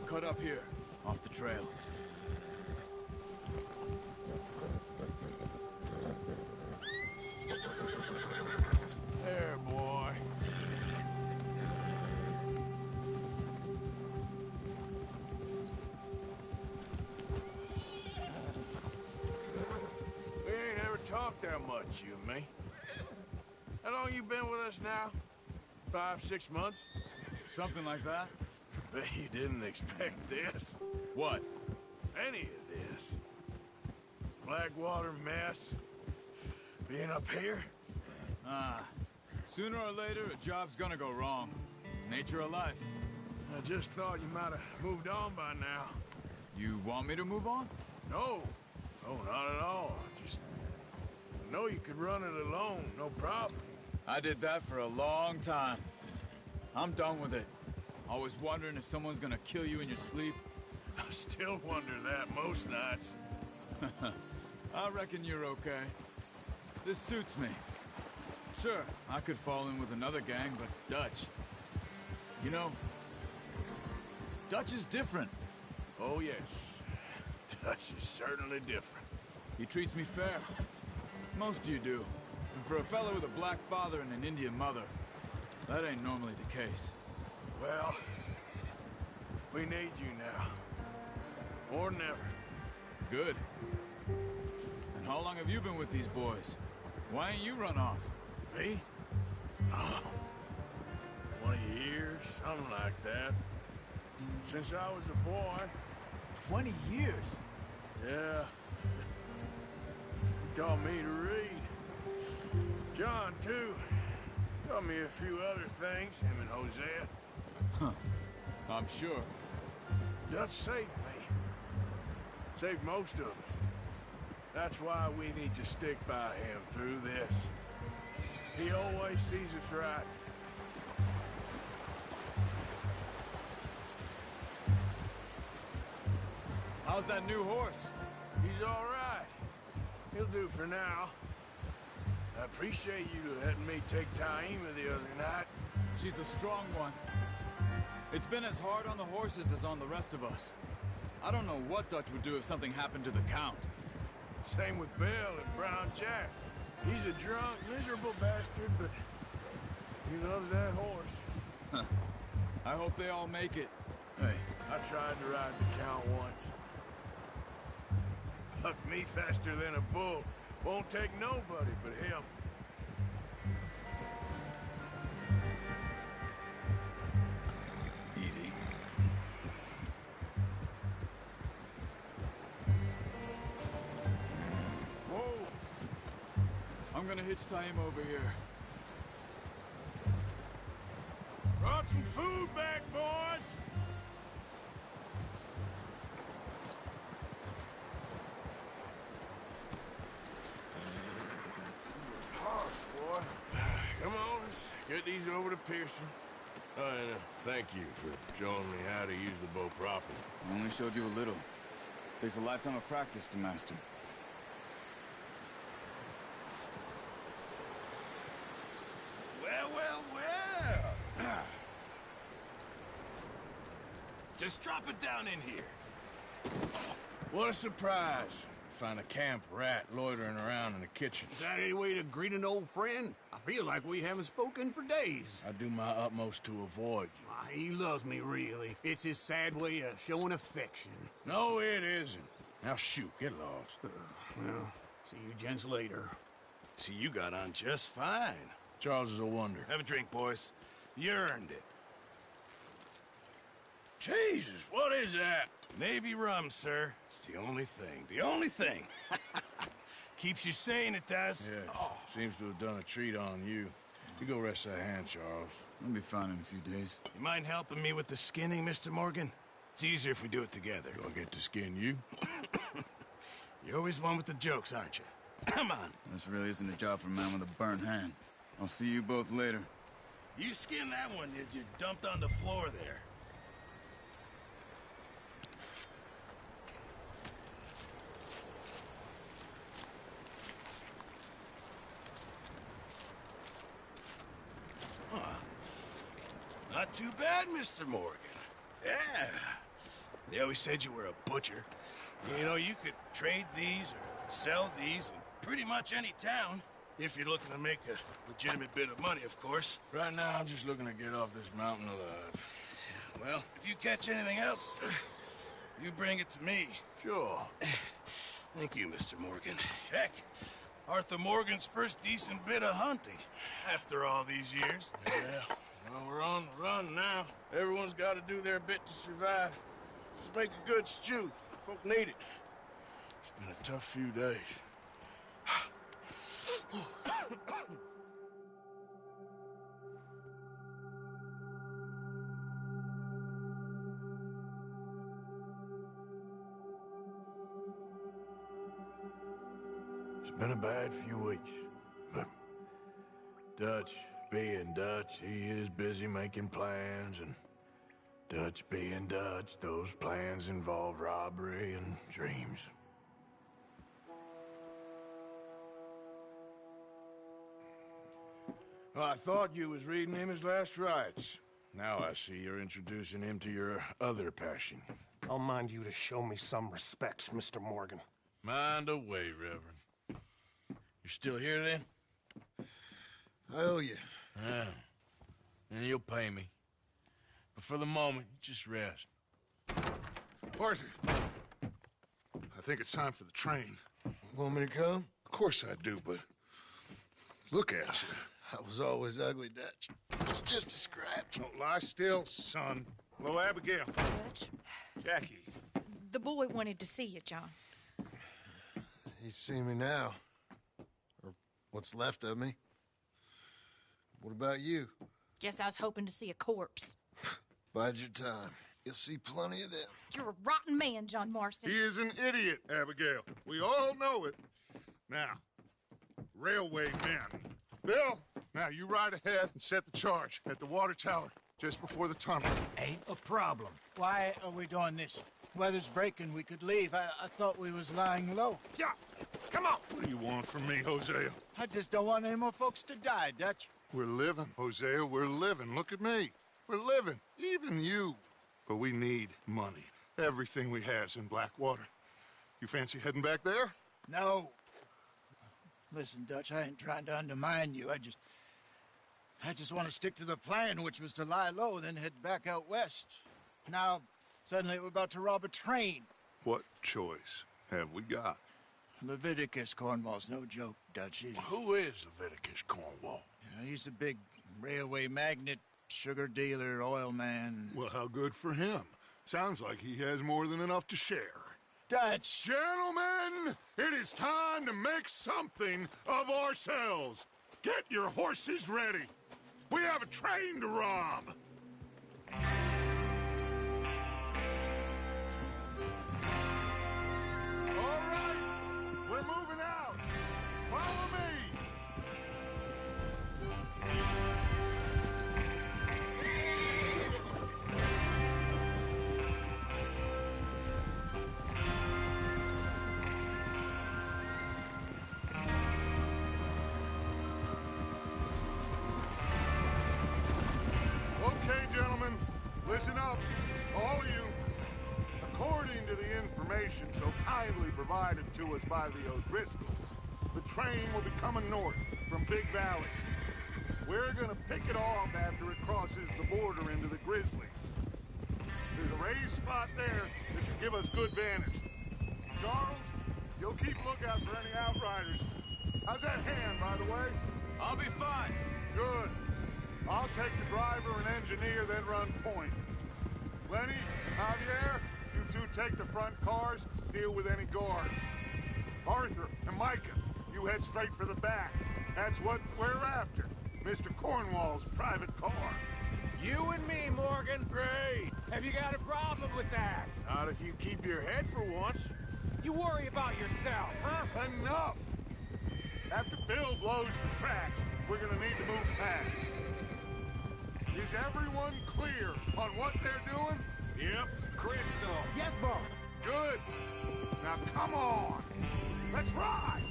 Cut up here, off the trail. There, boy. We ain't ever talked that much, you and me. How long you been with us now? 5, 6 months? Something like that. Bet you didn't expect this. What? Any of this. Blackwater mess. Being up here. Sooner or later, a job's gonna go wrong. Nature of life. I just thought you might have moved on by now. You want me to move on? No. No, not at all. I know you could run it alone, no problem. I did that for a long time. I'm done with it. Always wondering if someone's gonna kill you in your sleep. I still wonder that most nights. I reckon you're okay. This suits me. Sure, I could fall in with another gang, but Dutch... You know, Dutch is different. Oh, yes. Dutch is certainly different. He treats me fair. Most of you do. And for a fellow with a black father and an Indian mother, that ain't normally the case. Well, we need you now. More than ever. Good. And how long have you been with these boys? Why ain't you run off? Me? Oh, 20 years, something like that. Since I was a boy. 20 years? Yeah. He taught me to read. John, too. Taught me a few other things, him and Hosea. Huh. I'm sure. Dutch saved me. Saved most of us. That's why we need to stick by him through this. He always sees us right. How's that new horse? He's all right. He'll do for now. I appreciate you letting me take Taima the other night. She's a strong one. It's been as hard on the horses as on the rest of us. I don't know what Dutch would do if something happened to the Count. Same with Bill and Brown Jack. He's a drunk, miserable bastard, but he loves that horse. I hope they all make it. Hey, I tried to ride the Count once. Bucked me faster than a bull. Won't take nobody but him. Easy. Whoa! I'm gonna hitch Taima over here. Brought some food back, boys! Boy. Come on, let's get these over to Pearson. Oh, and thank you for showing me how to use the bow properly. I only showed you a little. Takes a lifetime of practice to master. Well. Just drop it down in here. What a surprise. Find a camp rat loitering around in the kitchen. Is that any way to greet an old friend? I feel like we haven't spoken for days. I do my utmost to avoid you. Why, he loves me, really. It's his sad way of showing affection. No, it isn't. Now shoot, get lost. Well, see you gents later. See, you got on just fine. Charles is a wonder. Have a drink, boys. You earned it. Jesus, what is that? Navy rum, sir. It's the only thing. The only thing. Keeps you sane, it does. Yes, seems to have done a treat on you. You go rest that hand, Charles. I'll be fine in a few days. You mind helping me with the skinning, Mr. Morgan? It's easier if we do it together. Do I get to skin you? You're always one with the jokes, aren't you? Come on. This really isn't a job for a man with a burnt hand. I'll see you both later. You skinned that one that you dumped on the floor there. Not too bad, Mr. Morgan. Yeah. They always said you were a butcher. You know, you could trade these or sell these in pretty much any town. If you're looking to make a legitimate bit of money, of course. Right now, I'm just looking to get off this mountain alive. Well, if you catch anything else, you bring it to me. Sure. Thank you, Mr. Morgan. Heck, Arthur Morgan's first decent bit of hunting after all these years. Yeah. Well, we're on the run now. Everyone's got to do their bit to survive. Just make a good stew. Folk need it. It's been a tough few days. It's been a bad few weeks, but Dutch being Dutch, he is busy making plans, and Dutch being Dutch, those plans involve robbery and dreams. Well, I thought you was reading him his last rites. Now I see you're introducing him to your other passion. I'll mind you to show me some respect, Mr. Morgan. Mind away, Reverend. You still here, then? I owe you. Yeah. And you'll pay me. But for the moment, just rest. Arthur, I think it's time for the train. Want me to come? Of course I do, but look at you. I was always ugly, Dutch. It's just a scratch. Don't lie still, son. Hello, Abigail. Dutch, Jackie. the boy wanted to see you, John. He's seen me now. Or what's left of me. What about you? Guess I was hoping to see a corpse. Bide your time. You'll see plenty of them. You're a rotten man, John Marston. He is an idiot, Abigail. We all know it. Now, railway men. Bill, now you ride ahead and set the charge at the water tower just before the tunnel. Ain't a problem. Why are we doing this? Weather's breaking. We could leave. I thought we was lying low. Yeah, come on. What do you want from me, Hosea? I just don't want any more folks to die, Dutch. We're living, Hosea. We're living. Look at me. We're living. Even you. But we need money. Everything we has in Blackwater. You fancy heading back there? No. Listen, Dutch, I ain't trying to undermine you. I just want to stick to the plan, which was to lie low, then head back out west. Now, suddenly we're about to rob a train. What choice have we got? Leviticus Cornwall's no joke, Dutch. Who is Leviticus Cornwall? He's a big railway magnate, sugar dealer, oil man. Well, how good for him. Sounds like he has more than enough to share. Dutch! Gentlemen, it is time to make something of ourselves. Get your horses ready. We have a train to rob. All right, we're moving out. Follow me. Listen up, all of you. According to the information so kindly provided to us by the O'Driscolls, the train will be coming north from Big Valley. We're gonna pick it off after it crosses the border into the Grizzlies. There's a raised spot there that should give us good vantage. Charles, you'll keep lookout for any outriders. How's that hand, by the way? I'll be fine. Good. I'll take the driver and engineer, then run point. Lenny, Javier, you two take the front cars, deal with any guards. Arthur and Micah, you head straight for the back. That's what we're after. Mr. Cornwall's private car. You and me, Morgan. Great. Have you got a problem with that? Not if you keep your head for once. You worry about yourself, huh? Enough! After Bill blows the tracks, we're gonna need to move fast. Is everyone clear on what they're doing? Yep. Crystal. Yes, boss. Good. Now come on. Let's ride.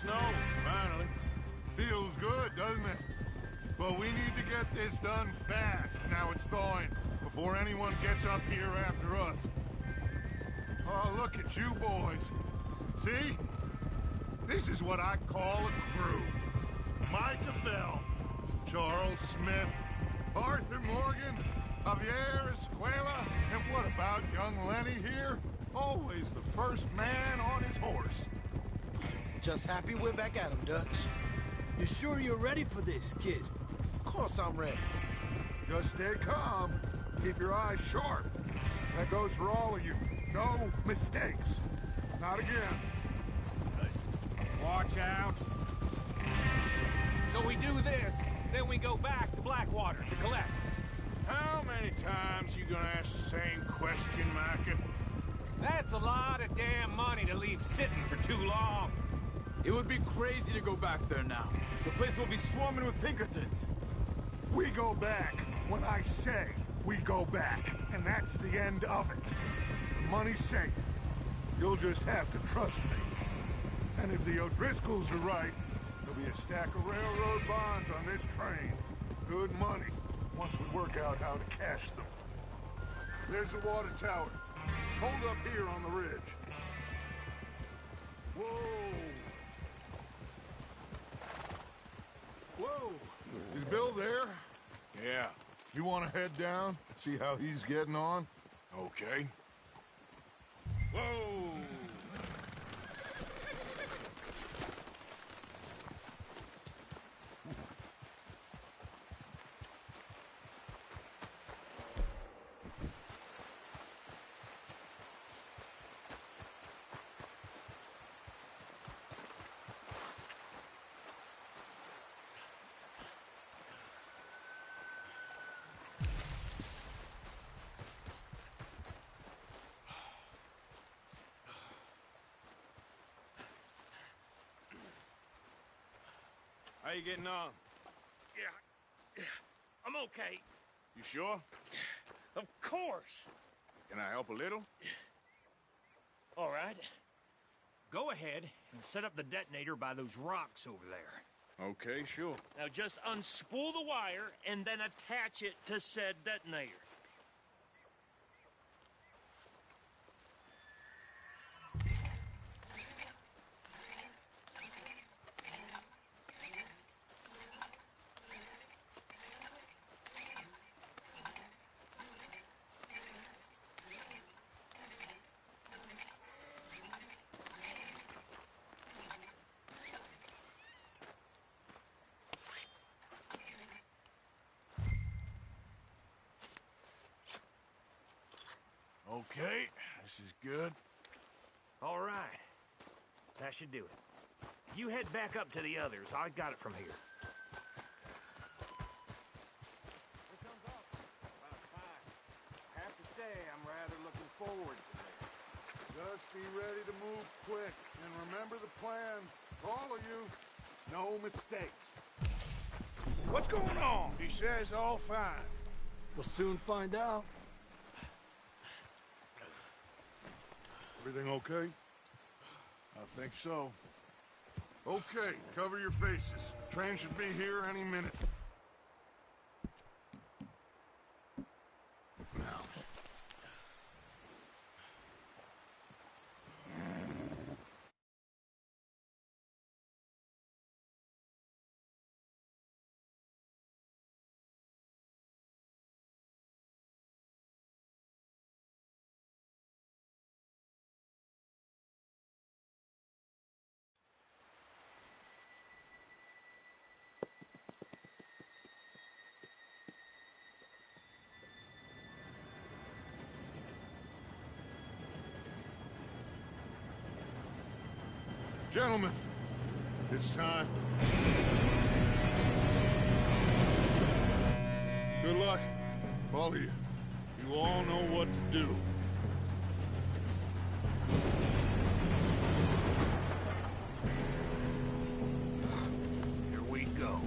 Snow, finally. Feels good, doesn't it? But we need to get this done fast, now it's thawing, before anyone gets up here after us. Oh, look at you boys. See? This is what I call a crew. Micah Bell, Charles Smith, Arthur Morgan, Javier Escuela, and what about young Lenny here? Always the first man on his horse. Just happy we're back at him, Dutch. You sure you're ready for this, kid? Of course I'm ready. Just stay calm. Keep your eyes sharp. That goes for all of you. No mistakes. Not again. Watch out. So we do this, then we go back to Blackwater to collect. How many times you gonna ask the same question, Micah? That's a lot of damn money to leave sitting for too long. It would be crazy to go back there now. The place will be swarming with Pinkertons. We go back when I say we go back, and that's the end of it. Money's safe. You'll just have to trust me. And if the O'Driscolls are right, there'll be a stack of railroad bonds on this train. Good money, once we work out how to cash them. There's the water tower. Hold up here on the ridge. Whoa! Whoa! Is Bill there? Yeah. You want to head down, see how he's getting on? Okay. Whoa! How you getting on? Yeah, I'm okay. You sure? Of course. Can I help a little? All right. Go ahead and set up the detonator by those rocks over there. Okay, sure. Now just unspool the wire and then attach it to said detonator. Okay, this is good. All right. That should do it. You head back up to the others. I got it from here. I have to say, I'm rather looking forward to this. Just be ready to move quick, and remember the plan. All of you, no mistakes. What's going on? He says all fine. We'll soon find out. Everything okay? I think so. Okay, cover your faces. Train should be here any minute. Now. Gentlemen, it's time. Good luck. All of you. You all know what to do. Here we go.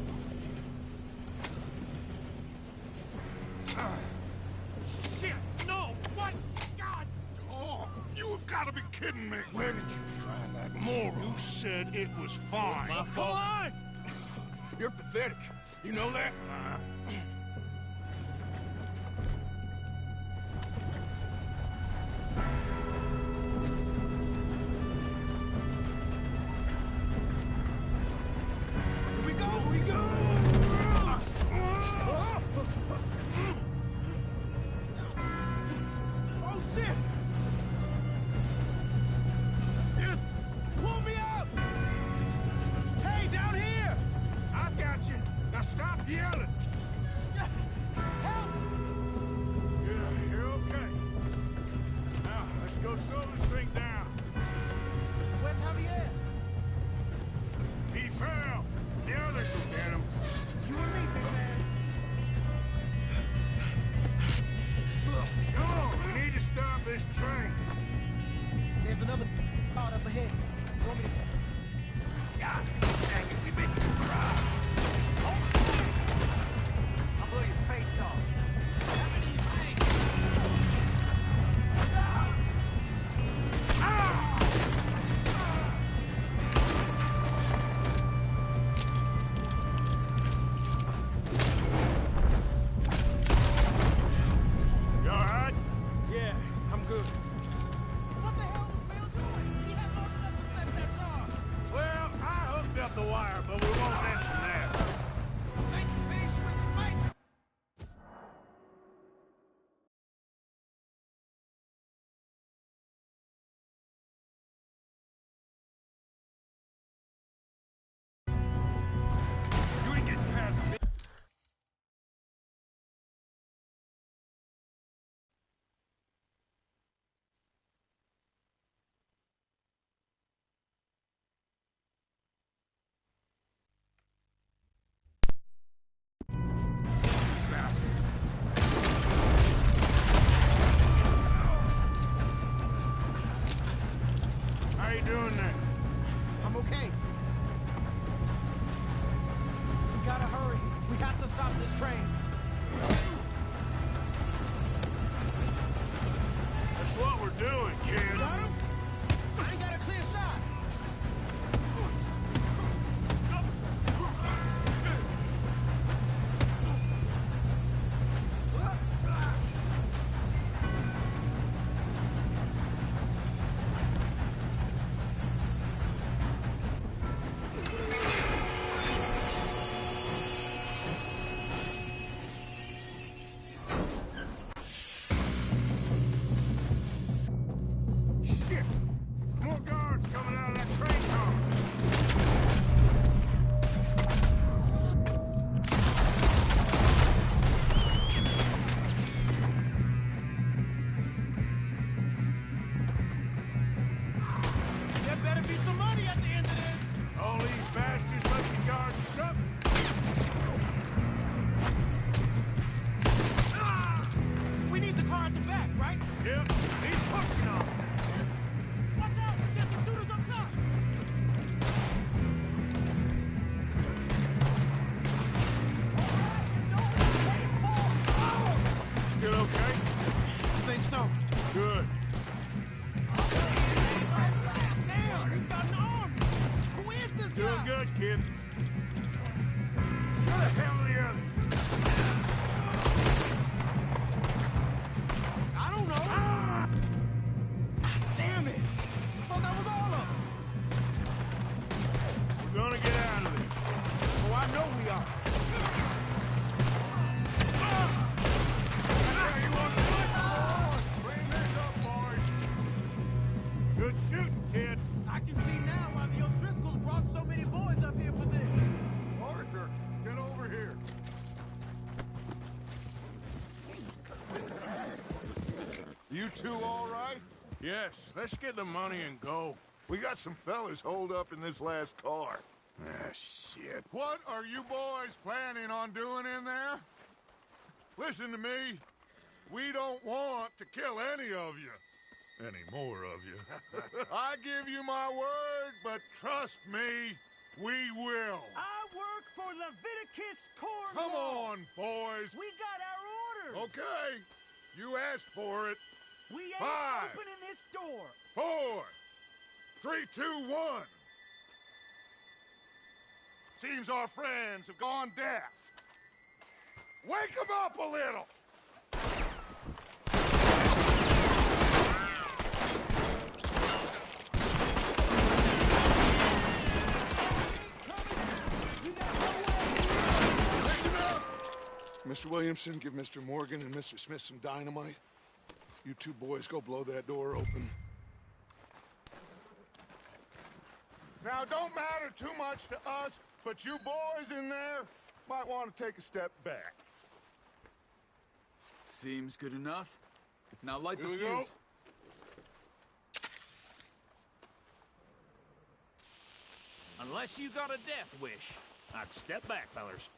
Shit! No! What? God! Oh, you have got to be kidding me! Where did you find that Moral. You said it was fine. my fault. Come on! You're pathetic. You know that? Here we go! Here we go! Oh, shit! Dude, pull me up! Hey, down here! I've got you. Now stop yelling. Help! You're okay. Now, let's go slow this thing down. Where's Javier? He fell. The others will get him. You and me, big man. Come on, we need to stop this train. There's another out up ahead. You want me to take? God dang it, we've been dry. I'll blow your face off. How many things? You all right? Yeah, I'm good. What the hell was Phil doing? He had long enough to set that charge. Well, I hooked up the wire, but we won't mention that. Make your peace with the mate. You ain't getting past me. How you doing there? I'm okay. We gotta hurry. We have to stop this train. That's what we're doing, kid. Got him? I ain't got a clear shot. Shit! More guards coming out of that train car. something? We need the car at the back, right? Yep, he's pushing on. Watch out! There's some shooters up top! Still okay? I think so. Good. Damn, he's got an arm! Who is this guy? Doing good, kid. Where the hell are the others? I don't know. Ah! Damn it! I thought that was all of them. We're gonna get out of this. Oh, I know we are. That's how you want to do it? Bring this up, boys. Good shooting, kid. I can see now why the O'Driscolls brought so many boys up here for this. Arthur, get over here. You two all right? Yes, let's get the money and go. We got some fellas holed up in this last car. Ah, shit. What are you boys planning on doing in there? Listen to me. We don't want to kill any of you. Any more of you. I give you my word, but trust me, we will. I work for Leviticus Corps. Come on, boys. We got our orders. Okay. You asked for it. We ain't 5, opening this door. 4, 3, 2, 1. Seems our friends have gone deaf. Wake them up a little. Mr. Williamson, give Mr. Morgan and Mr. Smith some dynamite. You two boys go blow that door open. Now, it don't matter too much to us, but you boys in there might want to take a step back. Seems good enough. Now light the Here we fuse. go. Unless you got a death wish, I'd step back, fellers.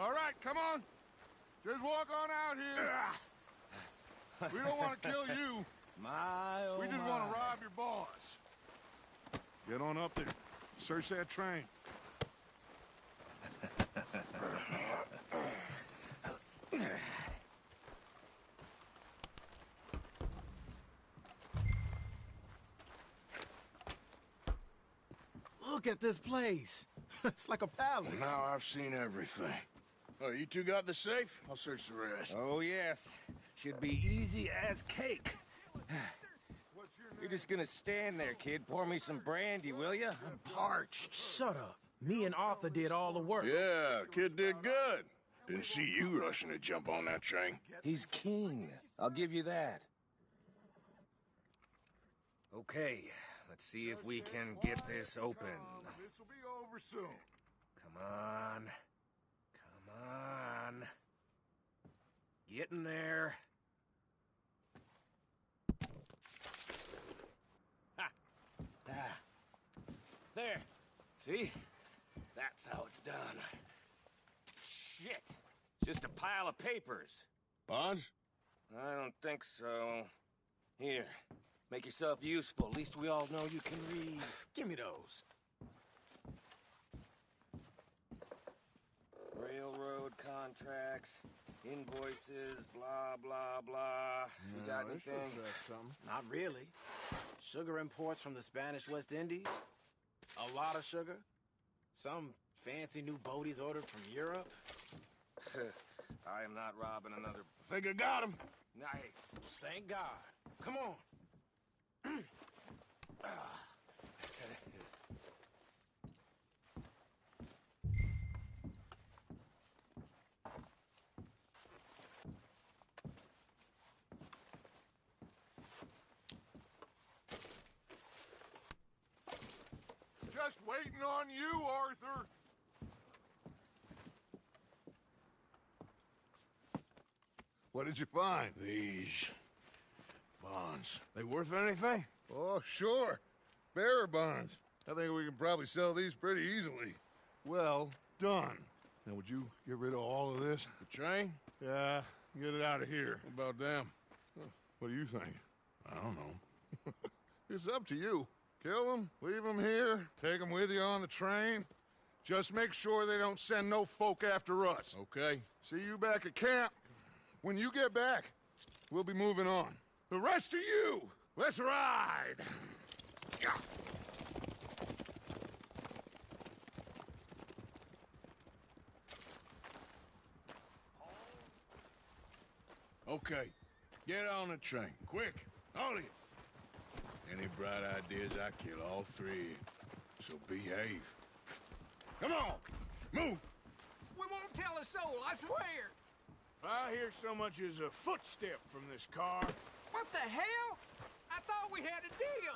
All right, come on. Just walk on out here. We don't want to kill you. We just want to rob your boss. Get on up there. Search that train. Look at this place. It's like a palace. Now I've seen everything. Oh, you two got the safe? I'll search the rest. Oh, yes. Should be easy as cake. You're just gonna stand there, kid. Pour me some brandy, will you? I'm parched. Shut up. Me and Arthur did all the work. Yeah, kid did good. Didn't see you rushing to jump on that train. He's keen. I'll give you that. Okay, let's see if we can get this open. This'll be over soon. Come on. Come on. Get in there. Ha! Ah. There. See? That's how it's done. Shit. Just a pile of papers. Bonds? I don't think so. Here. Make yourself useful. At least we all know you can read. Give me those. Railroad contracts, invoices, blah, blah, blah. You got anything? Not really. Sugar imports from the Spanish West Indies. A lot of sugar. Some fancy new boaties ordered from Europe. I am not robbing another... I think I got him. Nice. Thank God. Come on. Just waiting on you, Arthur. What did you find? These bonds. They worth anything? Oh, sure. Bearer bonds. I think we can probably sell these pretty easily. Well done. Now, would you get rid of all of this? The train? Yeah, get it out of here. What about them? What do you think? I don't know. It's up to you. Kill them, leave them here, take them with you on the train. Just make sure they don't send no folk after us. Okay. See you back at camp. When you get back, we'll be moving on. The rest of you, let's ride! Okay. Get on the train. Quick. All of you. Any bright ideas, I kill all three. So behave. Come on! Move! We won't tell a soul, I swear! If I hear so much as a footstep from this car... What the hell? I thought we had a deal!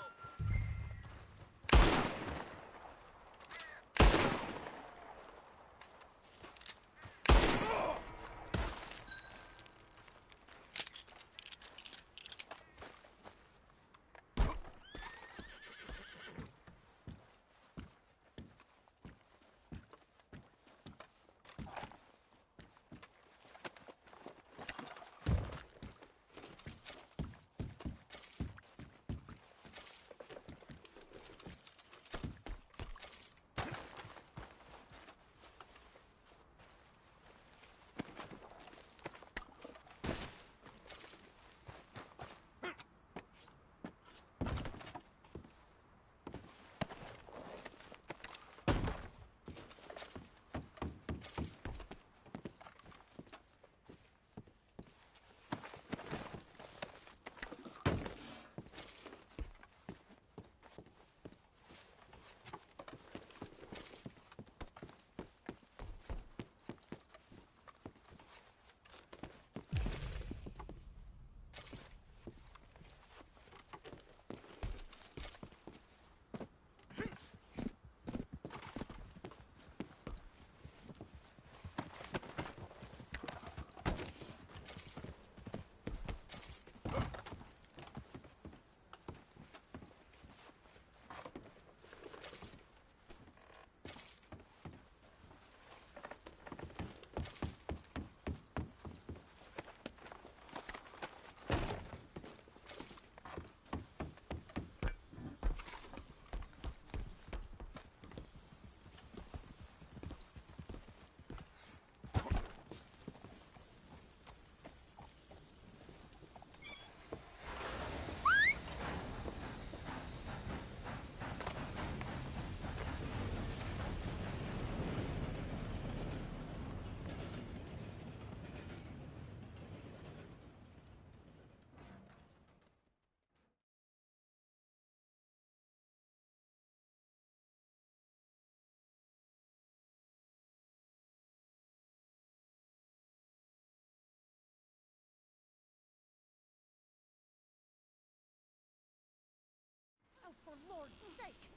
Oh, for Lord's sake,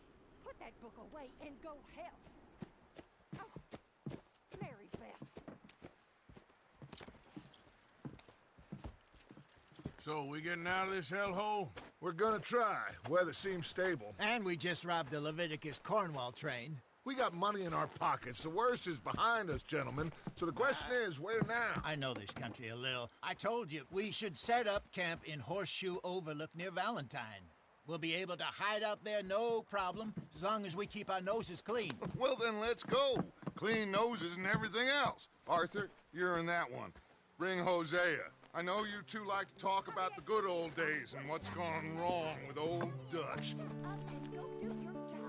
put that book away and go help. Oh, Mary Beth. So, we getting out of this hellhole? We're gonna try. Weather seems stable. And we just robbed the Leviticus Cornwall train. We got money in our pockets. The worst is behind us, gentlemen. So the question is, where now? I know this country a little. I told you, we should set up camp in Horseshoe Overlook near Valentine. We'll be able to hide out there, no problem, as long as we keep our noses clean. Well, then let's go. Clean noses and everything else. Arthur, you're in that one. Bring Hosea. I know you two like to talk about the good old days and what's gone wrong with old Dutch. Up and go do your job.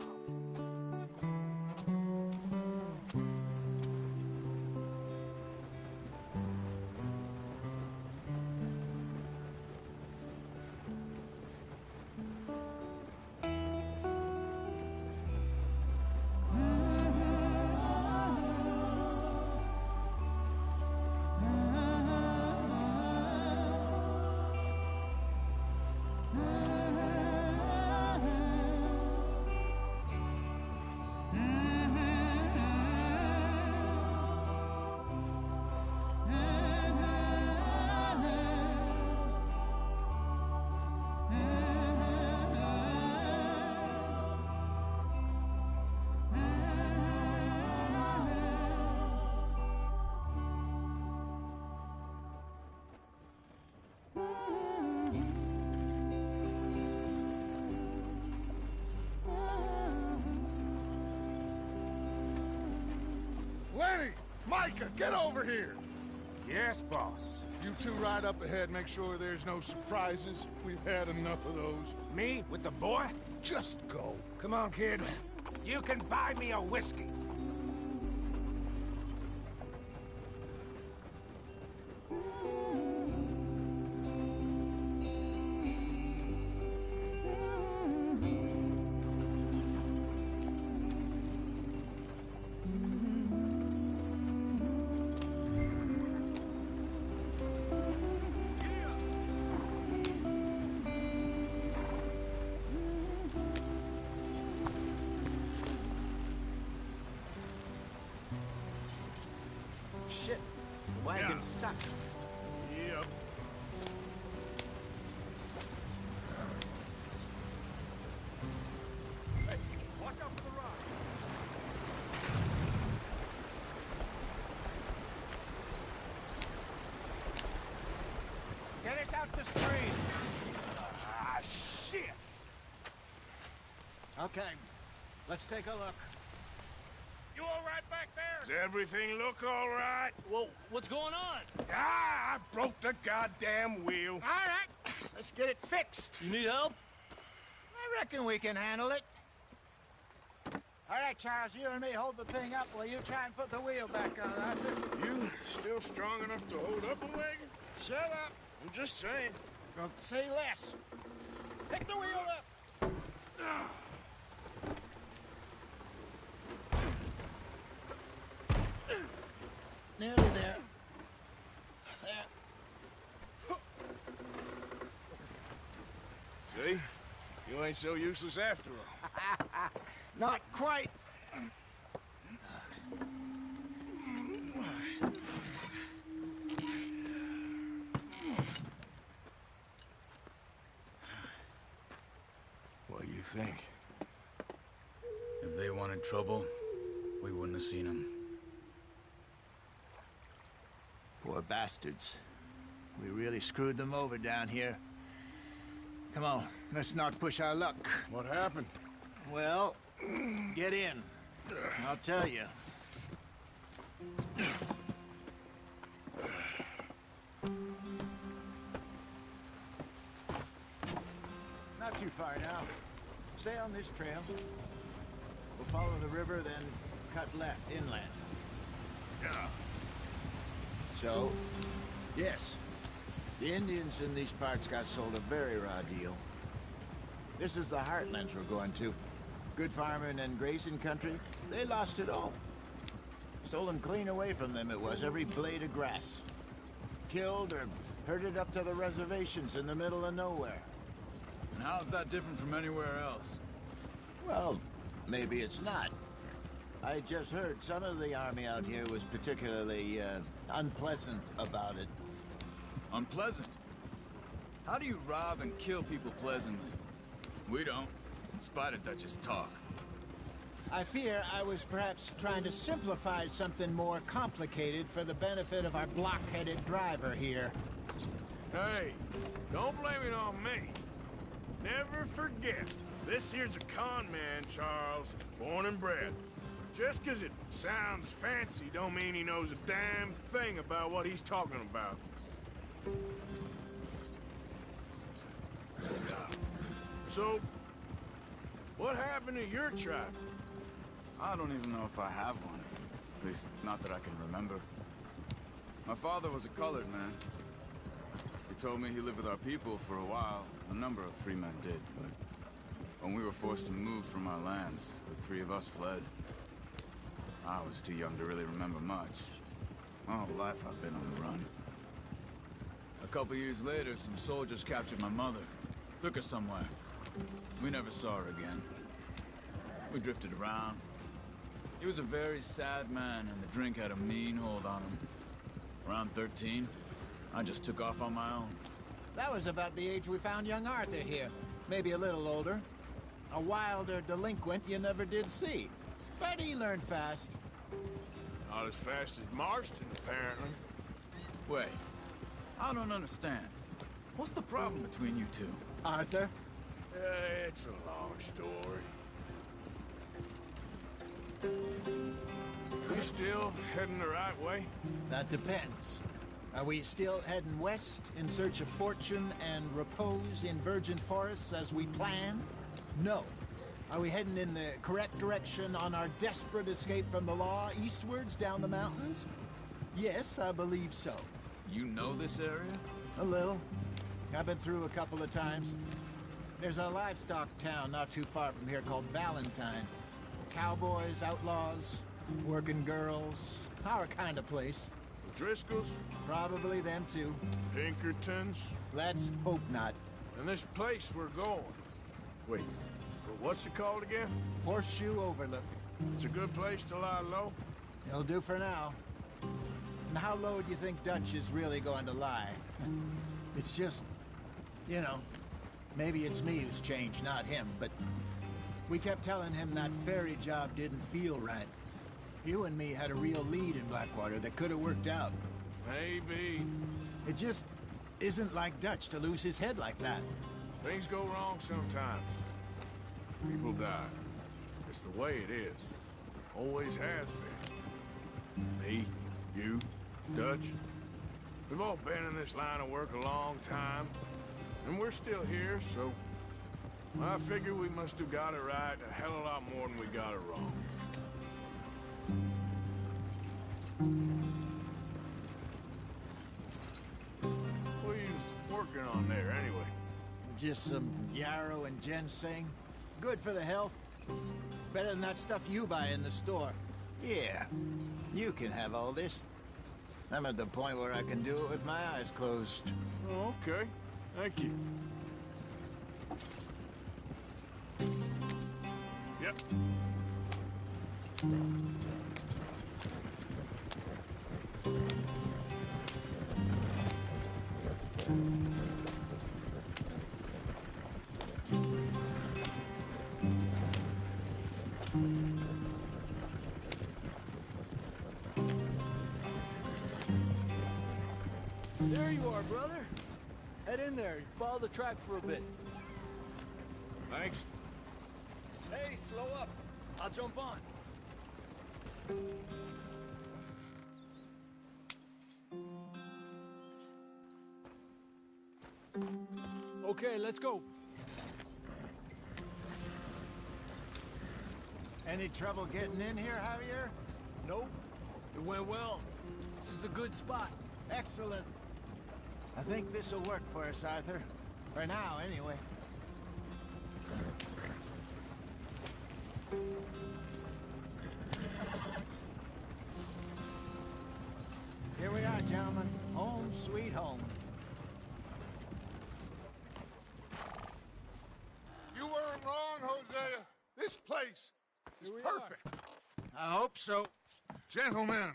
Micah, get over here! Yes, boss. You two ride up ahead, make sure there's no surprises. We've had enough of those. Me with the boy? Just go. Come on, kid. You can buy me a whiskey. Shit, the wagon's stuck. Yep. Hey, watch out for the rock. Get us out the stream. Ah, shit! Okay, let's take a look. You all right back there? Does everything look all right? Well, what's going on? Ah, I broke the goddamn wheel. All right, let's get it fixed. You need help? I reckon we can handle it. All right, Charles, you and me hold the thing up while you try and put the wheel back on, Arthur. You still strong enough to hold up a wagon? Shut up. I'm just saying. Well, say less. Pick the wheel up. Nearly there. There. See? You ain't so useless after all. Not quite. What do you think? If they wanted trouble, we wouldn't have seen them. Poor bastards. We really screwed them over down here. Come on, let's not push our luck. What happened? Well, get in. I'll tell you. Not too far now. Stay on this trail. We'll follow the river, then cut left, inland. Yeah. So, yes, the Indians in these parts got sold a very raw deal. This is the heartlands we're going to. Good farming and grazing country, they lost it all. Stolen clean away from them it was, every blade of grass. Killed or herded up to the reservations in the middle of nowhere. And how's that different from anywhere else? Well, maybe it's not. I just heard some of the army out here was particularly, unpleasant about it. Unpleasant? How do you rob and kill people pleasantly? We don't, in spite of Dutch's talk. I fear I was perhaps trying to simplify something more complicated for the benefit of our block-headed driver here. Hey, don't blame it on me. Never forget, this here's a con man, Charles, born and bred. Just 'cause it sounds fancy don't mean he knows a damn thing about what he's talking about. So, what happened to your tribe? I don't even know if I have one. At least, not that I can remember. My father was a colored man. He told me he lived with our people for a while. A number of free men did, but when we were forced to move from our lands, the three of us fled. I was too young to really remember much. My whole life I've been on the run. A couple years later, some soldiers captured my mother. Took her somewhere. We never saw her again. We drifted around. He was a very sad man, and the drink had a mean hold on him. Around 13, I just took off on my own. That was about the age we found young Arthur here. Maybe a little older. A wilder delinquent you never did see. But he learned fast. Not as fast as Marston, apparently. Wait, I don't understand. What's the problem between you two? Arthur? It's a long story. We still heading the right way? That depends. Are we still heading west in search of fortune and repose in virgin forests as we planned? No. Are we heading in the correct direction on our desperate escape from the law eastwards down the mountains? Yes, I believe so. You know this area? A little. I've been through a couple of times. There's a livestock town not too far from here called Valentine. Cowboys, outlaws, working girls, our kind of place. The Driscolls? Probably them too. Pinkertons? Let's hope not. And this place we're going. Wait, what's it called again? Horseshoe Overlook. It's a good place to lie low? It'll do for now. And how low do you think Dutch is really going to lie? It's just, you know, maybe it's me who's changed, not him, but we kept telling him that ferry job didn't feel right. You and me had a real lead in Blackwater that could have worked out. Maybe. It just isn't like Dutch to lose his head like that. Things go wrong sometimes. People die. It's the way it is. Always has been. Me, you, Dutch. We've all been in this line of work a long time. And we're still here, so... I figure we must have got it right a hell of a lot more than we got it wrong. What are you working on there, anyway? Just some yarrow and ginseng. Good for the health. Better than that stuff you buy in the store. Yeah, you can have all this. I'm at the point where I can do it with my eyes closed. Oh, okay. Thank you. Yep. There you are, brother. Head in there. Follow the track for a bit. Thanks. Hey, slow up. I'll jump on. Okay, let's go. Any trouble getting in here, Javier? Nope. It went well. This is a good spot. Excellent. I think this'll work for us, Arthur. For now, anyway. Here we are, gentlemen. Home sweet home. You weren't wrong, Hosea. This place is perfect. I hope so. Gentlemen,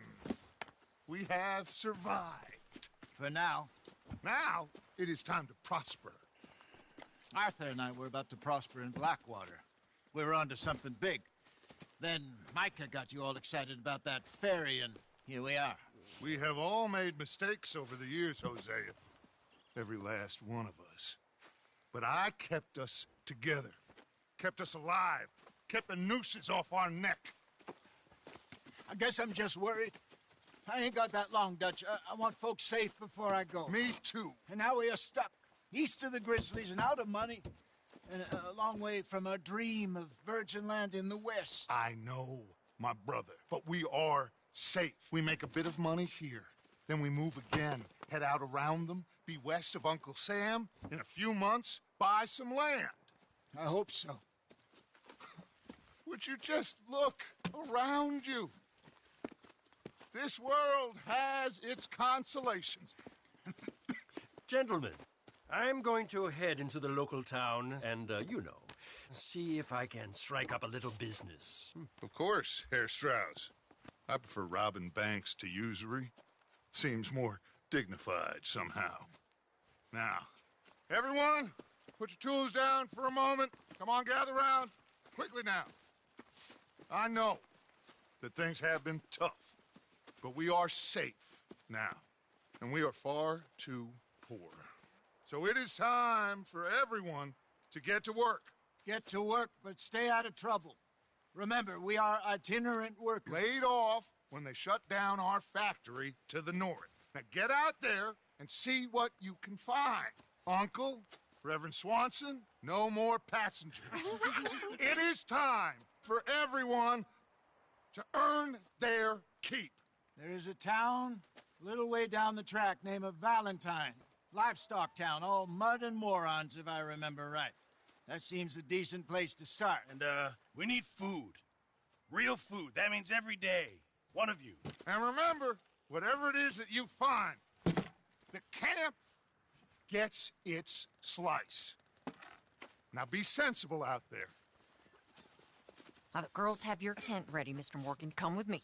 we have survived. For now. Now, it is time to prosper. Arthur and I were about to prosper in Blackwater. We were onto something big. Then Micah got you all excited about that ferry, and here we are. We have all made mistakes over the years, Hosea. Every last one of us. But I kept us together. Kept us alive. Kept the nooses off our neck. I guess I'm just worried. I ain't got that long, Dutch. I want folks safe before I go. Me too. And now we are stuck. East of the Grizzlies and out of money. And a long way from our dream of virgin land in the west. I know, my brother. But we are safe. We make a bit of money here. Then we move again. Head out around them. Be west of Uncle Sam. In a few months, buy some land. I hope so. Would you just look around you? This world has its consolations. Gentlemen, I'm going to head into the local town and, you know, see if I can strike up a little business. Of course, Herr Strauss. I prefer robbing banks to usury. Seems more dignified somehow. Now, everyone, put your tools down for a moment. Come on, gather round. Quickly now. I know that things have been tough, but we are safe now, and we are far too poor. So it is time for everyone to get to work. Get to work, but stay out of trouble. Remember, we are itinerant workers. Laid off when they shut down our factory to the north. Now get out there and see what you can find. Uncle, Reverend Swanson, no more passengers. It is time for everyone to earn their keep. There is a town a little way down the track named Valentine. Livestock town, all mud and morons, if I remember right. That seems a decent place to start. And, we need food. Real food. That means every day. One of you. And remember, whatever it is that you find, the camp gets its slice. Now be sensible out there. Now, the girls have your tent ready, Mr. Morgan. Come with me.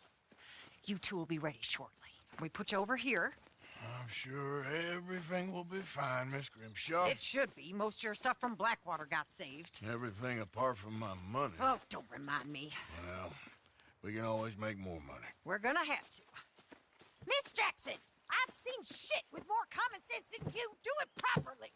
You two will be ready shortly. We put you over here. I'm sure everything will be fine, Miss Grimshaw. It should be. Most of your stuff from Blackwater got saved. Everything apart from my money. Oh, don't remind me. Well, we can always make more money. We're gonna have to. Miss Jackson, I've seen shit with more common sense than you. Do it properly.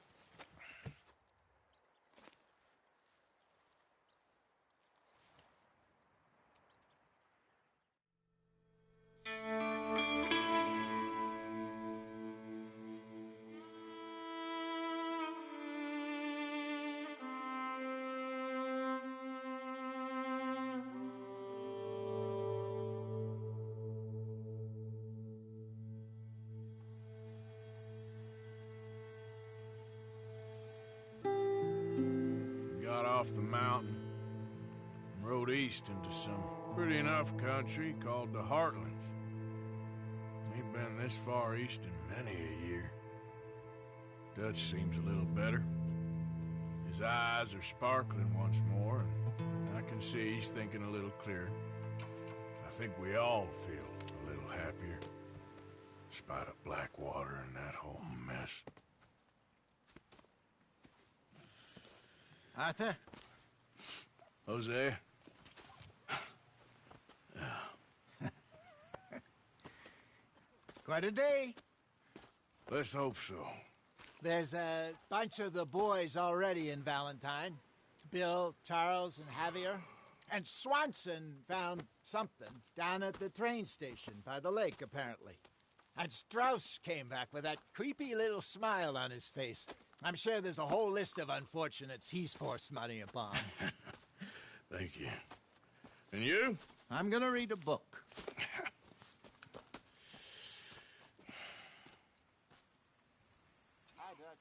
Got off the mountain and rode east into some pretty enough country called the Heartlands. Ain't been this far east in many a year. Dutch seems a little better. His eyes are sparkling once more, and I can see he's thinking a little clearer. I think we all feel a little happier, in spite of Blackwater and that whole mess. Arthur? Jose? Quite a day. Let's hope so. There's a bunch of the boys already in Valentine. Bill, Charles, and Javier. And Swanson found something down at the train station by the lake, apparently. And Strauss came back with that creepy little smile on his face. I'm sure there's a whole list of unfortunates he's forced money upon. Thank you. And you? I'm gonna read a book. Hi, Dutch.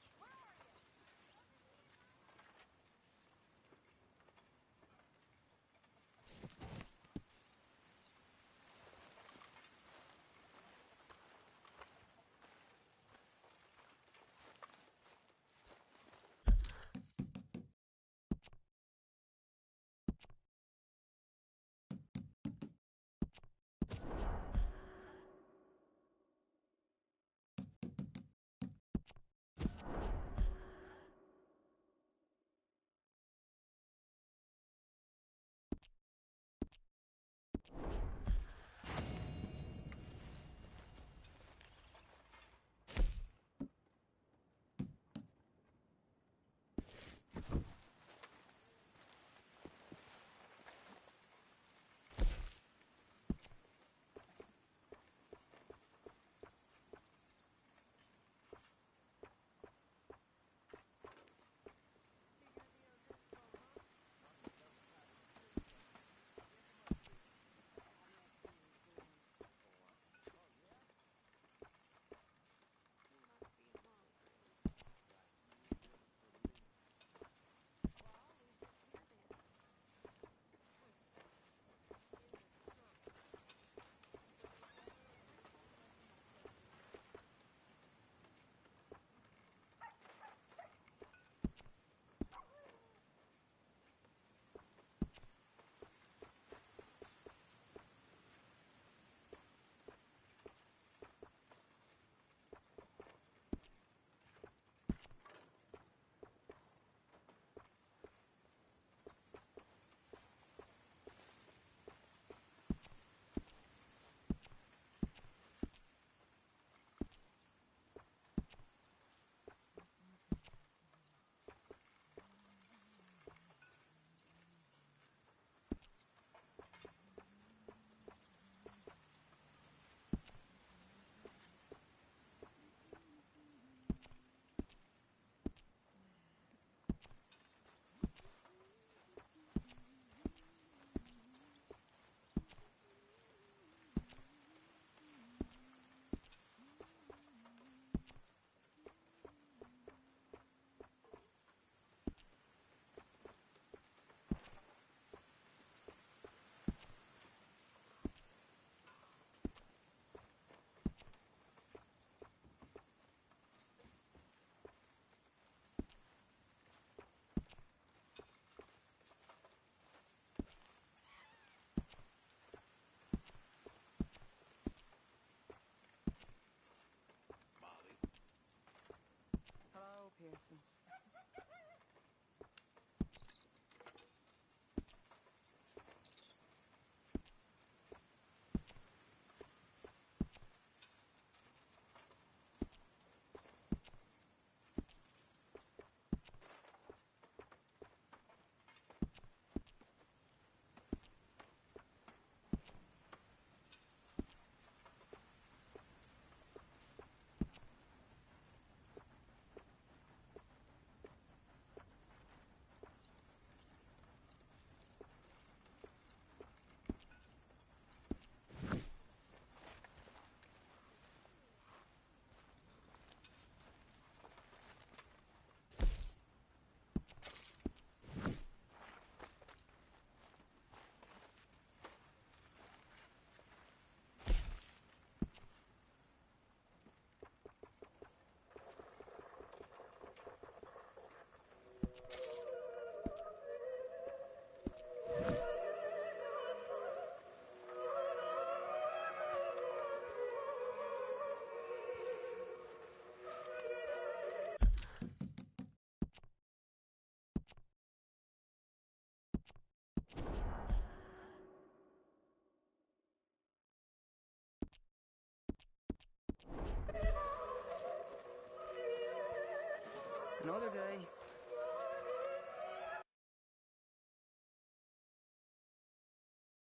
Another day.